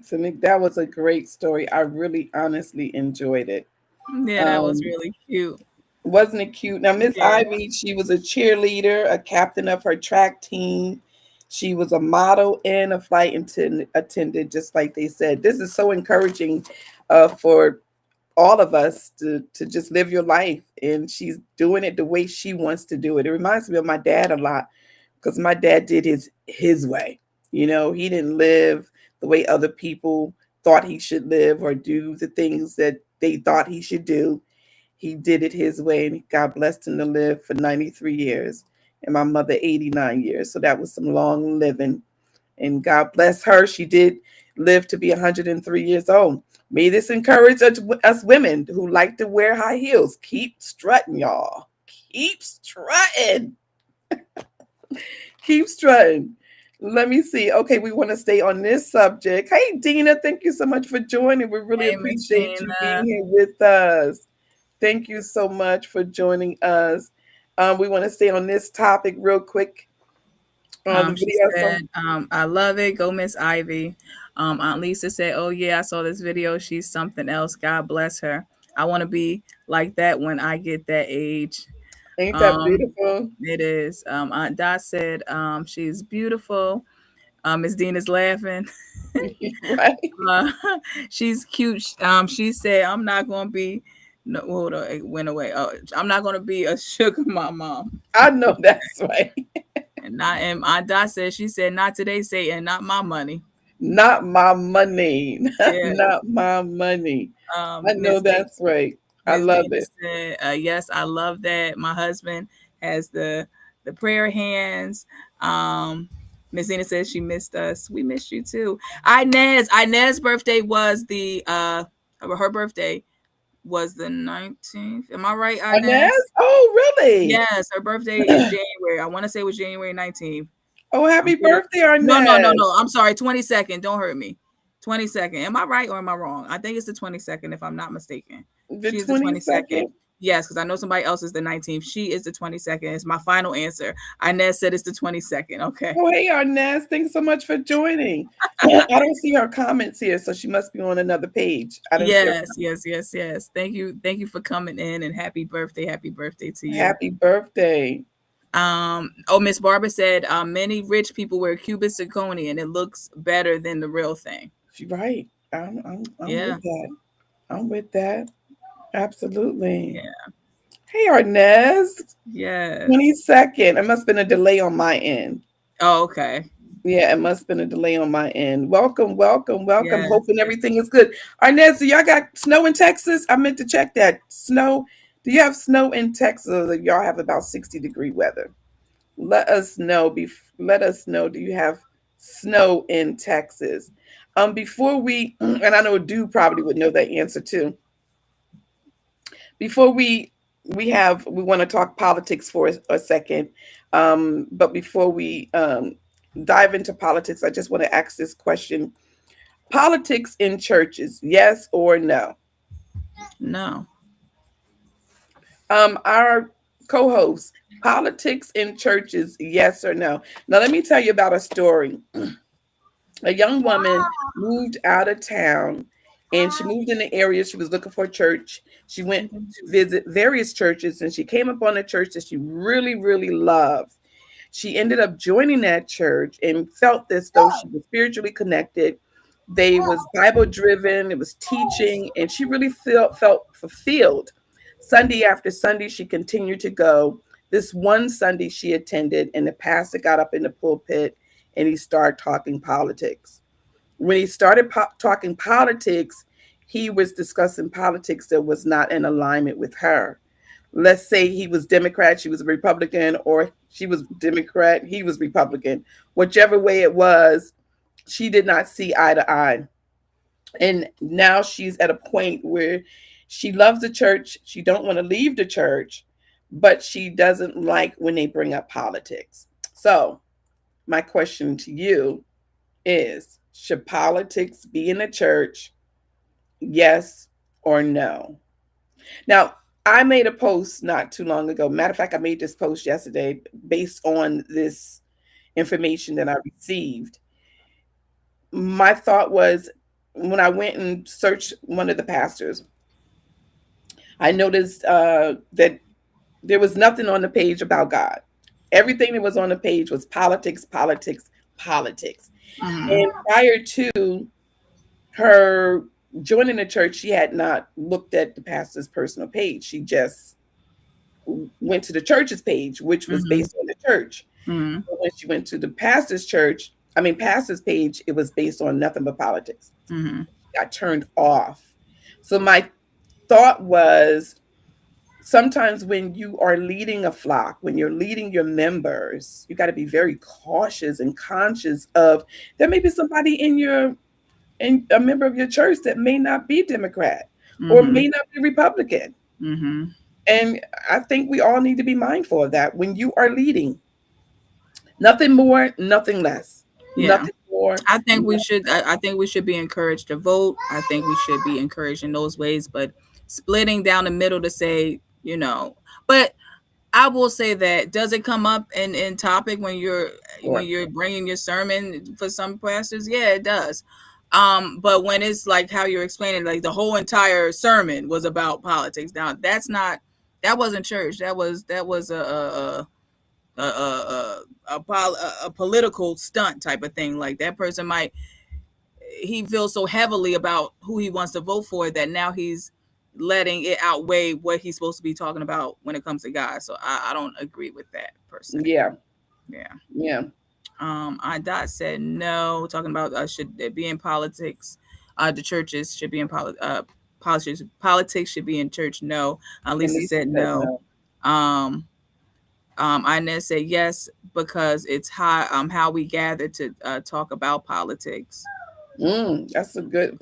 So Nick, that was a great story. I really honestly enjoyed it. Yeah, that was really cute. Wasn't it cute? Now, Miss Ivy, she was a cheerleader, a captain of her track team. She was a model and a flight attendant, just like they said. This is so encouraging for all of us to just live your life. And she's doing it the way she wants to do it. It reminds me of my dad a lot, because my dad did his way. You know, he didn't live the way other people thought he should live or do the things that they thought he should do. He did it his way, and God blessed him to live for 93 years, and my mother 89 years. So that was some long living, and God bless her. She did live to be 103 years old. May this encourage us women who like to wear high heels. Keep strutting, y'all. Keep strutting. Keep strutting. Let me see. Okay, we want to stay on this subject. Hey, Dina, thank you so much for joining. We really appreciate you being here with us. Thank you so much for joining us. We want to stay on this topic real quick. She said, I love it. Go Miss Ivy. Aunt Lisa said, oh, yeah, I saw this video. She's something else. God bless her. I want to be like that when I get that age. Ain't that beautiful? It is. Aunt Dot said she's beautiful. Miss Dina's laughing. Right. She's cute. She said, I'm not going to be no, hold on, it went away. Oh, I'm not gonna be a sugar mom. I know that's right. And Aunt Dot said, she said, not today, Satan, not my money. Not my money. Yeah. Not my money. I know that's right. I love it. Said, yes, I love that. My husband has the prayer hands. Miss Zena says she missed us. We missed you too. Inez birthday was her birthday was the 19th. Am I right, Inez? Inez? Oh, really? Yes, her birthday is January. I want to say it was January 19th. Oh, happy birthday, No, no, no, Inez. no. I'm sorry, 22nd. Don't hurt me. 22nd. Am I right or am I wrong? I think it's the 22nd, if I'm not mistaken. The She's the 22nd. 22nd? Yes, because I know somebody else is the 19th. She is the 22nd. It's my final answer. Inez said it's the 22nd. Okay. Oh, hey, Inez. Thanks so much for joining. I don't see her comments here, so she must be on another page. I didn't see her. Yes. Thank you. Thank you for coming in and happy birthday. Happy birthday to you. Happy birthday. Miss Barbara said many rich people wear Cuban zirconia and it looks better than the real thing. She's right. I'm Yeah. with that. I'm with that. Absolutely. Yeah. Hey, Inez. Yes. 22nd. It must have been a delay on my end. Oh, okay. Yeah, it must have been a delay on my end. Welcome. Yes. Hoping everything is good. Inez, do y'all got snow in Texas? I meant to check that. Snow. Do you have snow in Texas? Or do y'all have about 60-degree weather? Let us know. Let us know. Do you have snow in Texas? Before we, and I know Dew probably would know that answer too. Before we want to talk politics for a second, but before we dive into politics, I just want to ask this question: politics in churches, yes or no? No. Our co-host, politics in churches, yes or no? Now let me tell you about a story. A young woman moved out of town and she moved in the area. She was looking for a church. She went to visit various churches and she came upon a church that she really, really loved. She ended up joining that church and felt as though she was spiritually connected. They was Bible driven, it was teaching, and she really felt fulfilled. Sunday after Sunday, she continued to go. This one Sunday she attended, and the pastor got up in the pulpit and he started talking politics. When he started talking politics, he was discussing politics that was not in alignment with her. Let's say he was Democrat, she was a Republican, or she was Democrat, he was Republican. Whichever way it was, she did not see eye to eye. And now she's at a point where she loves the church, she don't want to leave the church, but she doesn't like when they bring up politics. So my question to you is, should politics be in the church? Yes or no? Now, I made a post not too long ago. Matter of fact, I made this post yesterday based on this information that I received. My thought was, when I went and searched one of the pastors, I noticed that there was nothing on the page about God. Everything that was on the page was politics, politics, politics. And prior to her joining the church, she had not looked at the pastor's personal page. She just went to the church's page, which was based on the church. But when she went to the pastor's page, it was based on nothing but politics. Got turned off. So my thought was, sometimes when you are leading a flock, when you're leading your members, you got to be very cautious and conscious of, there may be somebody in a member of your church that may not be Democrat or may not be Republican. And I think we all need to be mindful of that when you are leading. Nothing more, nothing less. Yeah. Nothing more. I think we should. I think we should be encouraged to vote. I think we should be encouraged in those ways. But splitting down the middle to say, but I will say that, does it come up in topic when you're bringing your sermon for some pastors? Yeah, it does. But when it's like how you're explaining, like the whole entire sermon was about politics. Now that wasn't church. That was a political stunt type of thing. Like that person he feels so heavily about who he wants to vote for that now he's letting it outweigh what he's supposed to be talking about when it comes to God. So I don't agree with that per se. Yeah. Dot said no, talking about should it be in politics. The churches should be in politics should be in church. No. Lisa said no. Inez said yes, because it's how we gather to talk about politics. That's a good.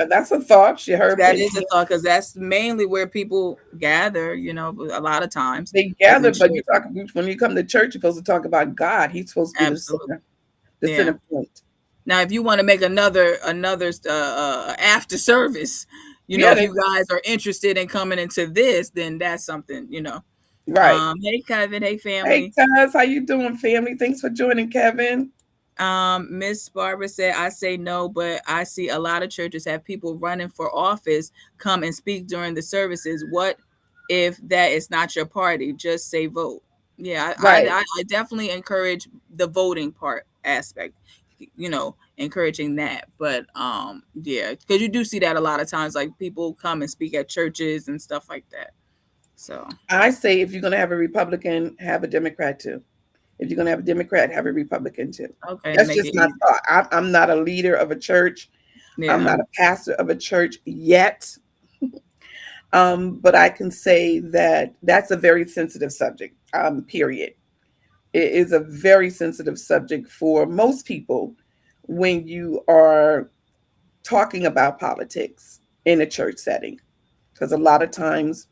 That's a thought. She heard That is a thought because that's mainly where people gather. A lot of times they is in gather, but church. you talk when you come to church. You're supposed to talk about God. He's supposed to be Absolutely. the Yeah. center point. Now, if you want to make another after service, Yeah, if you guys are interested in coming into this, then that's something. Right. Hey, Kevin. Hey, Hey, family. Cuz, how you doing, family? Thanks for joining, Kevin. Miss Barbara said, I say no, but I see a lot of churches have people running for office come and speak during the services. What if that is not your party? Just say vote. Yeah, Right. I definitely encourage the voting part aspect, encouraging that. But yeah, because you do see that a lot of times, like people come and speak at churches and stuff like that. So I say if you're going to have a Republican, have a Democrat too. If you're going to have a Democrat, have a Republican too. okay, That's make just it my easy. thought. I'm not a leader of a church. I'm Yeah. not a pastor of a church yet. But I can say that that's a very sensitive subject, period. It is a very sensitive subject for most people when you are talking about politics in a church setting. Because a lot of times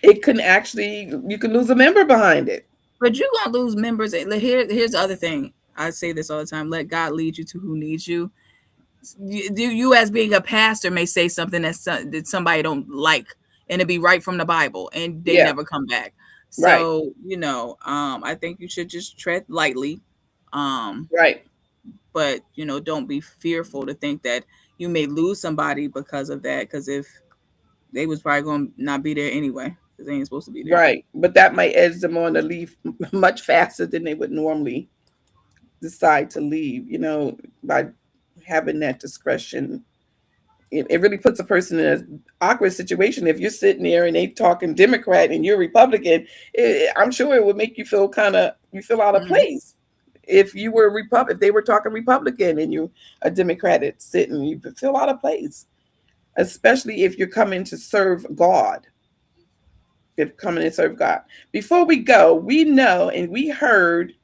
it can actually, you can lose a member behind it. But you're gonna lose members. Here's the other thing. I say this all the time. Let God lead you to who needs you. You as being a pastor may say something that somebody don't like, and it be right from the Bible, and they Yeah. never come back. Right. So I think you should just tread lightly. Right. But don't be fearful to think that you may lose somebody because of that. Because if they was probably gonna not be there anyway, because they ain't supposed to be there. Right. But that might edge them on to leave much faster than they would normally decide to leave, by having that discretion. It really puts a person in an awkward situation. If you're sitting there and they talking Democrat and you're Republican, I'm sure it would make you feel out of place. If you were if they were talking Republican and you a Democrat sitting, you feel out of place, especially if you're coming to serve God. If coming to serve God. Before we go, we know and we heard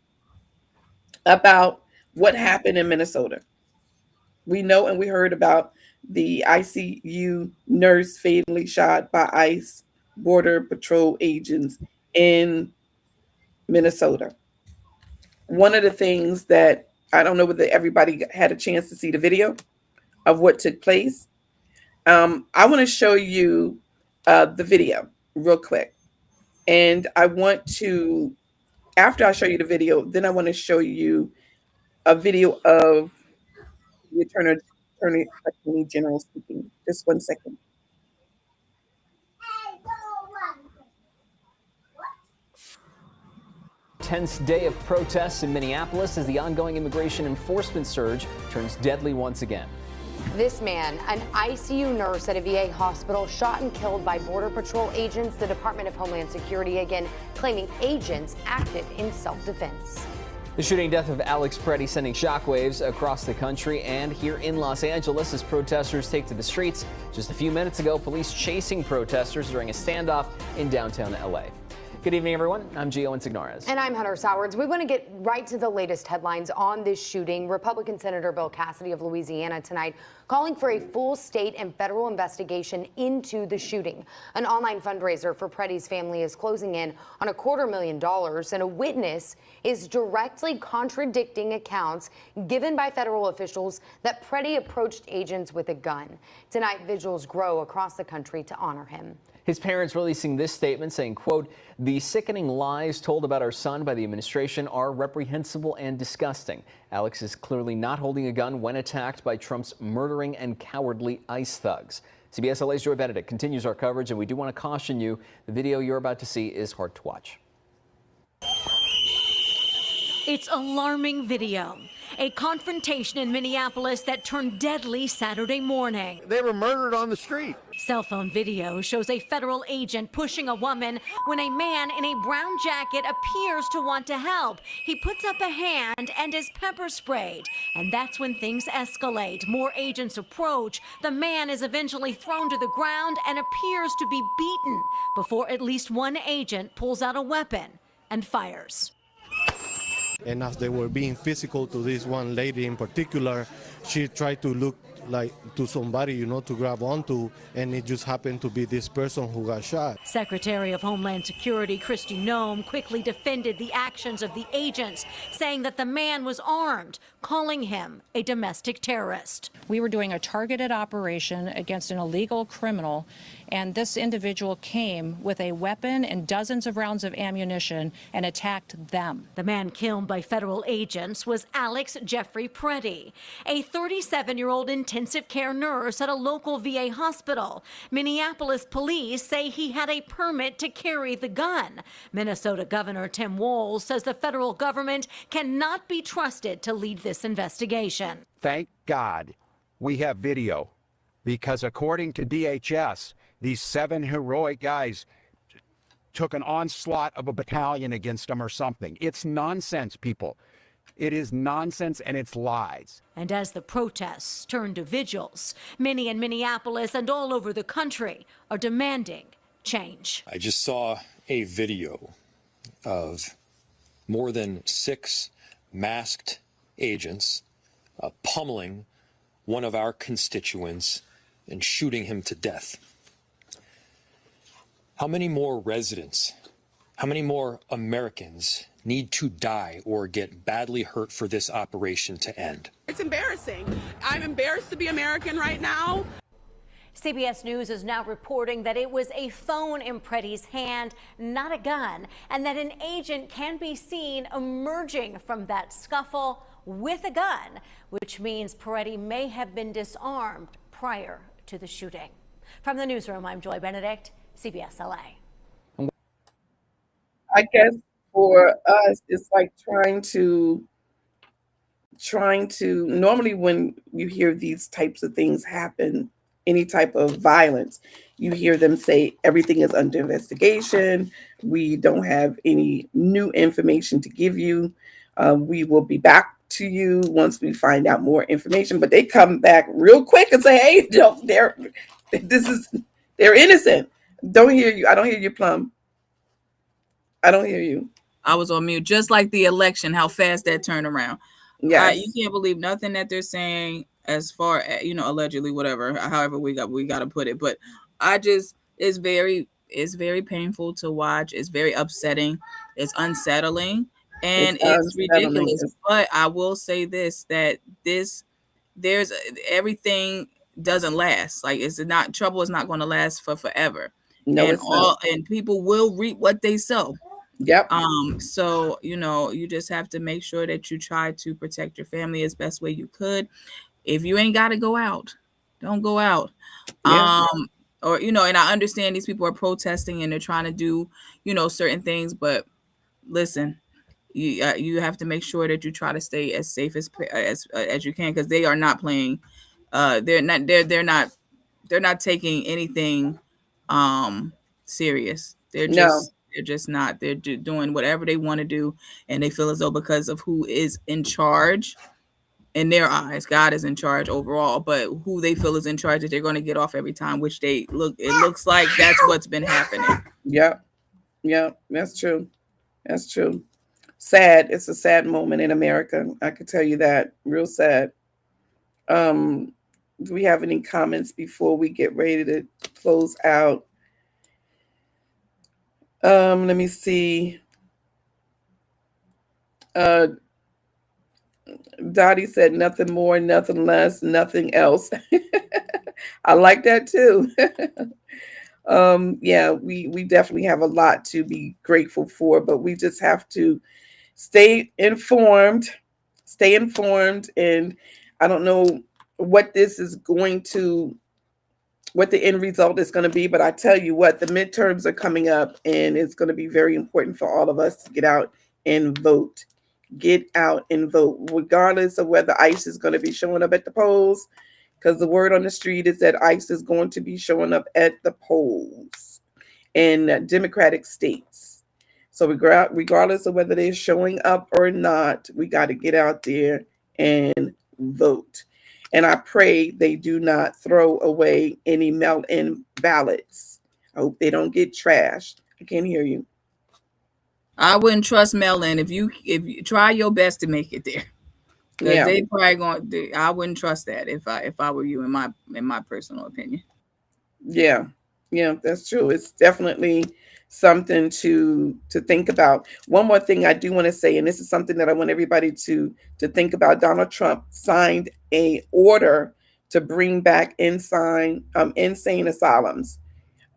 about what happened in Minnesota. We know and we heard about the ICU nurse fatally shot by ICE Border Patrol agents in Minnesota. One of the things that I don't know whether everybody had a chance to see the video of what took place. I want to show you the video real quick. And I want to, after I show you the video, then I want to show you a video of the Attorney General speaking. Just 1 second. Tense day of protests in Minneapolis as the ongoing immigration enforcement surge turns deadly once again. This man, an ICU nurse at a VA hospital, shot and killed by Border Patrol agents. The Department of Homeland Security again claiming agents acted in self-defense. The shooting death of Alex Preddy sending shockwaves across the country and here in Los Angeles as protesters take to the streets. Just a few minutes ago, police chasing protesters during a standoff in downtown LA. Good evening, everyone. I'm Gio Insignares. And I'm Hunter Sowards. We want to get right to the latest headlines on this shooting. Republican Senator Bill Cassidy of Louisiana tonight calling for a full state and federal investigation into the shooting. An online fundraiser for Preddy's family is closing in on $250,000, and a witness is directly contradicting accounts given by federal officials that Preddy approached agents with a gun. Tonight, vigils grow across the country to honor him. His parents releasing this statement saying, quote, "The sickening lies told about our son by the administration are reprehensible and disgusting. Alex is clearly not holding a gun when attacked by Trump's murdering and cowardly ICE thugs." CBS LA's Joy Benedict continues our coverage, and we do want to caution you, the video you're about to see is hard to watch. It's alarming video. A confrontation in Minneapolis that turned deadly Saturday morning. They were murdered on the street. Cell phone video shows a federal agent pushing a woman when a man in a brown jacket appears to want to help. He puts up a hand and is pepper sprayed. And that's when things escalate. More agents approach. The man is eventually thrown to the ground and appears to be beaten before at least one agent pulls out a weapon and fires. And as they were being physical to this one lady in particular, she tried to look like to somebody, you know, to grab onto, and it just happened to be this person who got shot. Secretary of Homeland Security Kristi Noem quickly defended the actions of the agents, saying that the man was armed, calling him a domestic terrorist. We were doing a targeted operation against an illegal criminal, and this individual came with a weapon and dozens of rounds of ammunition and attacked them. The man killed by federal agents was Alex Jeffrey Preddy, a 37-year-old intensive care nurse at a local VA hospital. Minneapolis police say he had a permit to carry the gun. Minnesota Governor Tim Walz says the federal government cannot be trusted to lead this investigation. Thank God we have video, because according to DHS, these 7 heroic guys took an onslaught of a battalion against them or something. It's nonsense, people. It is nonsense, and it's lies. And as the protests turn to vigils, many in Minneapolis and all over the country are demanding change. I just saw a video of more than 6 masked agents pummeling one of our constituents and shooting him to death. How many more residents, how many more Americans need to die or get badly hurt for this operation to end? It's embarrassing. I'm embarrassed to be American right now. CBS News is now reporting that it was a phone in Preddy's hand, not a gun, and that an agent can be seen emerging from that scuffle with a gun, which means Preddy may have been disarmed prior to the shooting. From the newsroom, I'm Joy Benedict, CBS LA. I guess for us, it's like trying to normally when you hear these types of things happen, any type of violence, you hear them say everything is under investigation. We don't have any new information to give you. We will be back to you once we find out more information. But they come back real quick and say, "Hey, no, they're innocent." Don't hear you. I don't hear you, Plum. I don't hear you. I was on mute. Just like the election, how fast that turned around. Yes. You can't believe nothing that they're saying as far as, allegedly, whatever, however we got to put it. But it's very painful to watch. It's very upsetting. It's unsettling. And it's ridiculous. But I will say this, that there's everything doesn't last. Like, trouble is not going to last for forever. No, and it's not. And people will reap what they sow. Yep. So you just have to make sure that you try to protect your family as best way you could. If you ain't got to go out, don't go out. Yeah. And I understand these people are protesting and they're trying to do certain things, but listen, you have to make sure that you try to stay as safe as you can, because they are not playing. They're not taking anything serious. They're just not. They're doing whatever they want to do, and they feel as though because of who is in charge in their eyes, God is in charge overall, but who they feel is in charge, that they're going to get off every time, which it looks like that's what's been happening. Yep. That's true. Sad. It's a sad moment in America. I could tell you that. Real sad. Do we have any comments before we get ready to close out? Let me see. Dottie said nothing more, nothing less, nothing else. I like that too. Yeah, we definitely have a lot to be grateful for, but we just have to stay informed, and I don't know what what the end result is going to be, but I tell you what, the midterms are coming up, and it's going to be very important for all of us to get out and vote. Get out and vote, regardless of whether ICE is going to be showing up at the polls, because the word on the street is that ICE is going to be showing up at the polls in Democratic states. So regardless of whether they're showing up or not, we got to get out there and vote. And I pray they do not throw away any mail-in ballots. I hope they don't get trashed. I can't hear you. I wouldn't trust mail-in if you try your best to make it there, because Yeah. they probably going. I wouldn't trust that if I were you, in my personal opinion. Yeah, yeah, that's true. It's definitely something to think about. One more thing I do want to say, and this is something that I want everybody to think about. Donald Trump signed a order to bring back insane asylums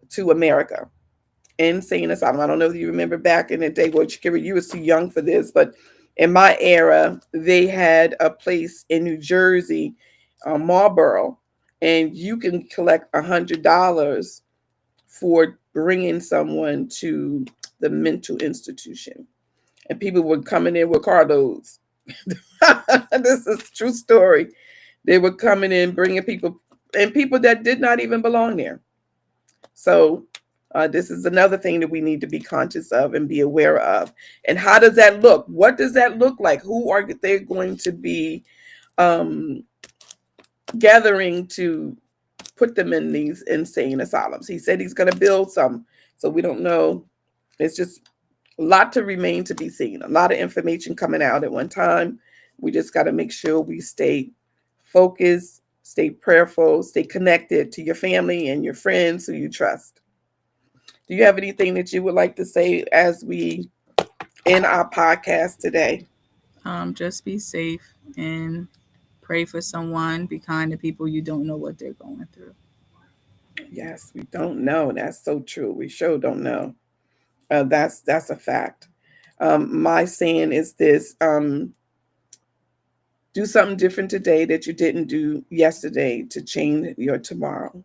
to America. Insane asylum. I don't know if you remember back in the day. Well, Shakira, you was too young for this, but in my era, they had a place in New Jersey, Marlboro, and you can collect $100 for bringing someone to the mental institution. And people were coming in with carloads. This is a true story. They were coming in, bringing people, and people that did not even belong there. So this is another thing that we need to be conscious of and be aware of. And how does that look? What does that look like? Who are they going to be um, gathering to put them in these insane asylums? He said he's going to build some, so we don't know. It's just a lot to remain to be seen. A lot of information coming out at one time. We just got to make sure we stay focused, stay prayerful, stay connected to your family and your friends who you trust. Do you have anything that you would like to say as we end our podcast today? Just be safe and pray for someone. Be kind to people. You don't know what they're going through. Yes, we don't know. That's so true. We sure don't know. That's a fact. My saying is this: do something different today that you didn't do yesterday to change your tomorrow.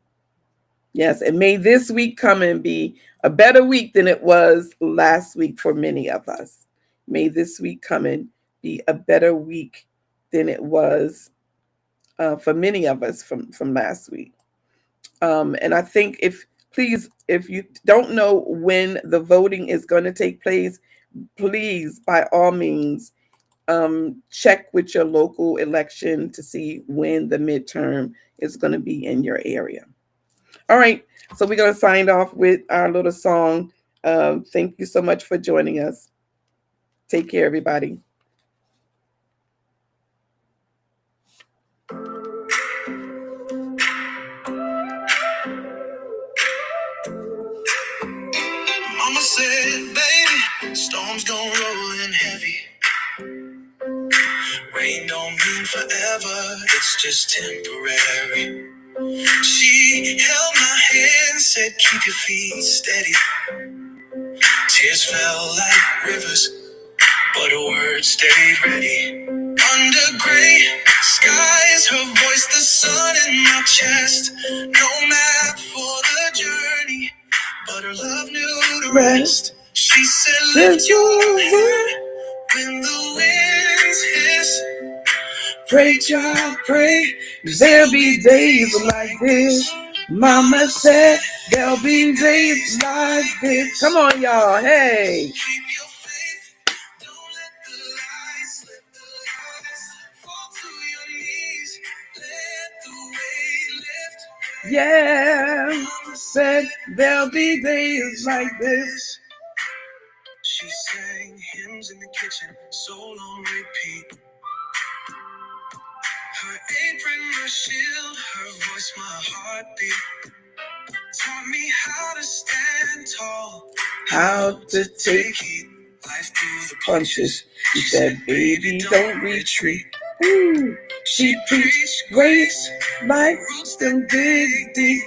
Yes, and may this week come and be a better week than it was last week for many of us. May this week come and be a better week than it was for many of us from last week. And I think if you don't know when the voting is going to take place, please, by all means, check with your local election to see when the midterm is going to be in your area. All right, so we're going to sign off with our little song. Thank you so much for joining us. Take care, everybody. Mama said, baby, storms gon' roll in heavy. Rain don't mean forever, it's just temporary. She held my hand, said, keep your feet steady. Tears fell like rivers, but her words stayed ready. Under gray skies, her voice, the sun in my chest. No map for the journey, but her love knew to rest. She said, lift your head when the winds hiss. Pray, child, pray. There'll be days like this. Mama said there'll be days like this. Come on, y'all. Hey. Yeah, said there'll be days like this. She sang hymns in the kitchen, soul on repeat. Her apron, my shield, her voice, my heartbeat. Taught me how to stand tall, how to take heat. Life through the punches. She said, baby, don't retreat. Ooh. She preached grace, like roots that dig deep.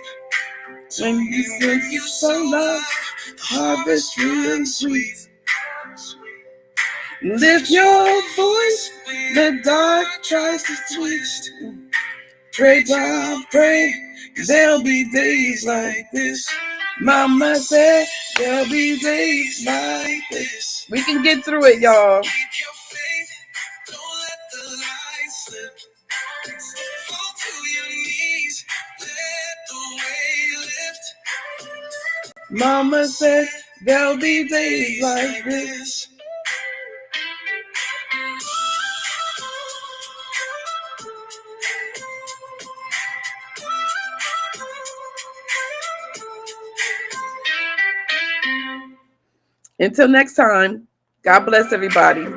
When you sow love, the harvest real sweet. Lift your voice, the dark tries to twist. Pray, God, pray, there'll be days like this. Mama said there'll be days like this. We can get through it, y'all. Keep your faith, don't let the light slip. Fall to your knees, let the weight lift. Mama said there'll be days like this. Until next time. God bless everybody.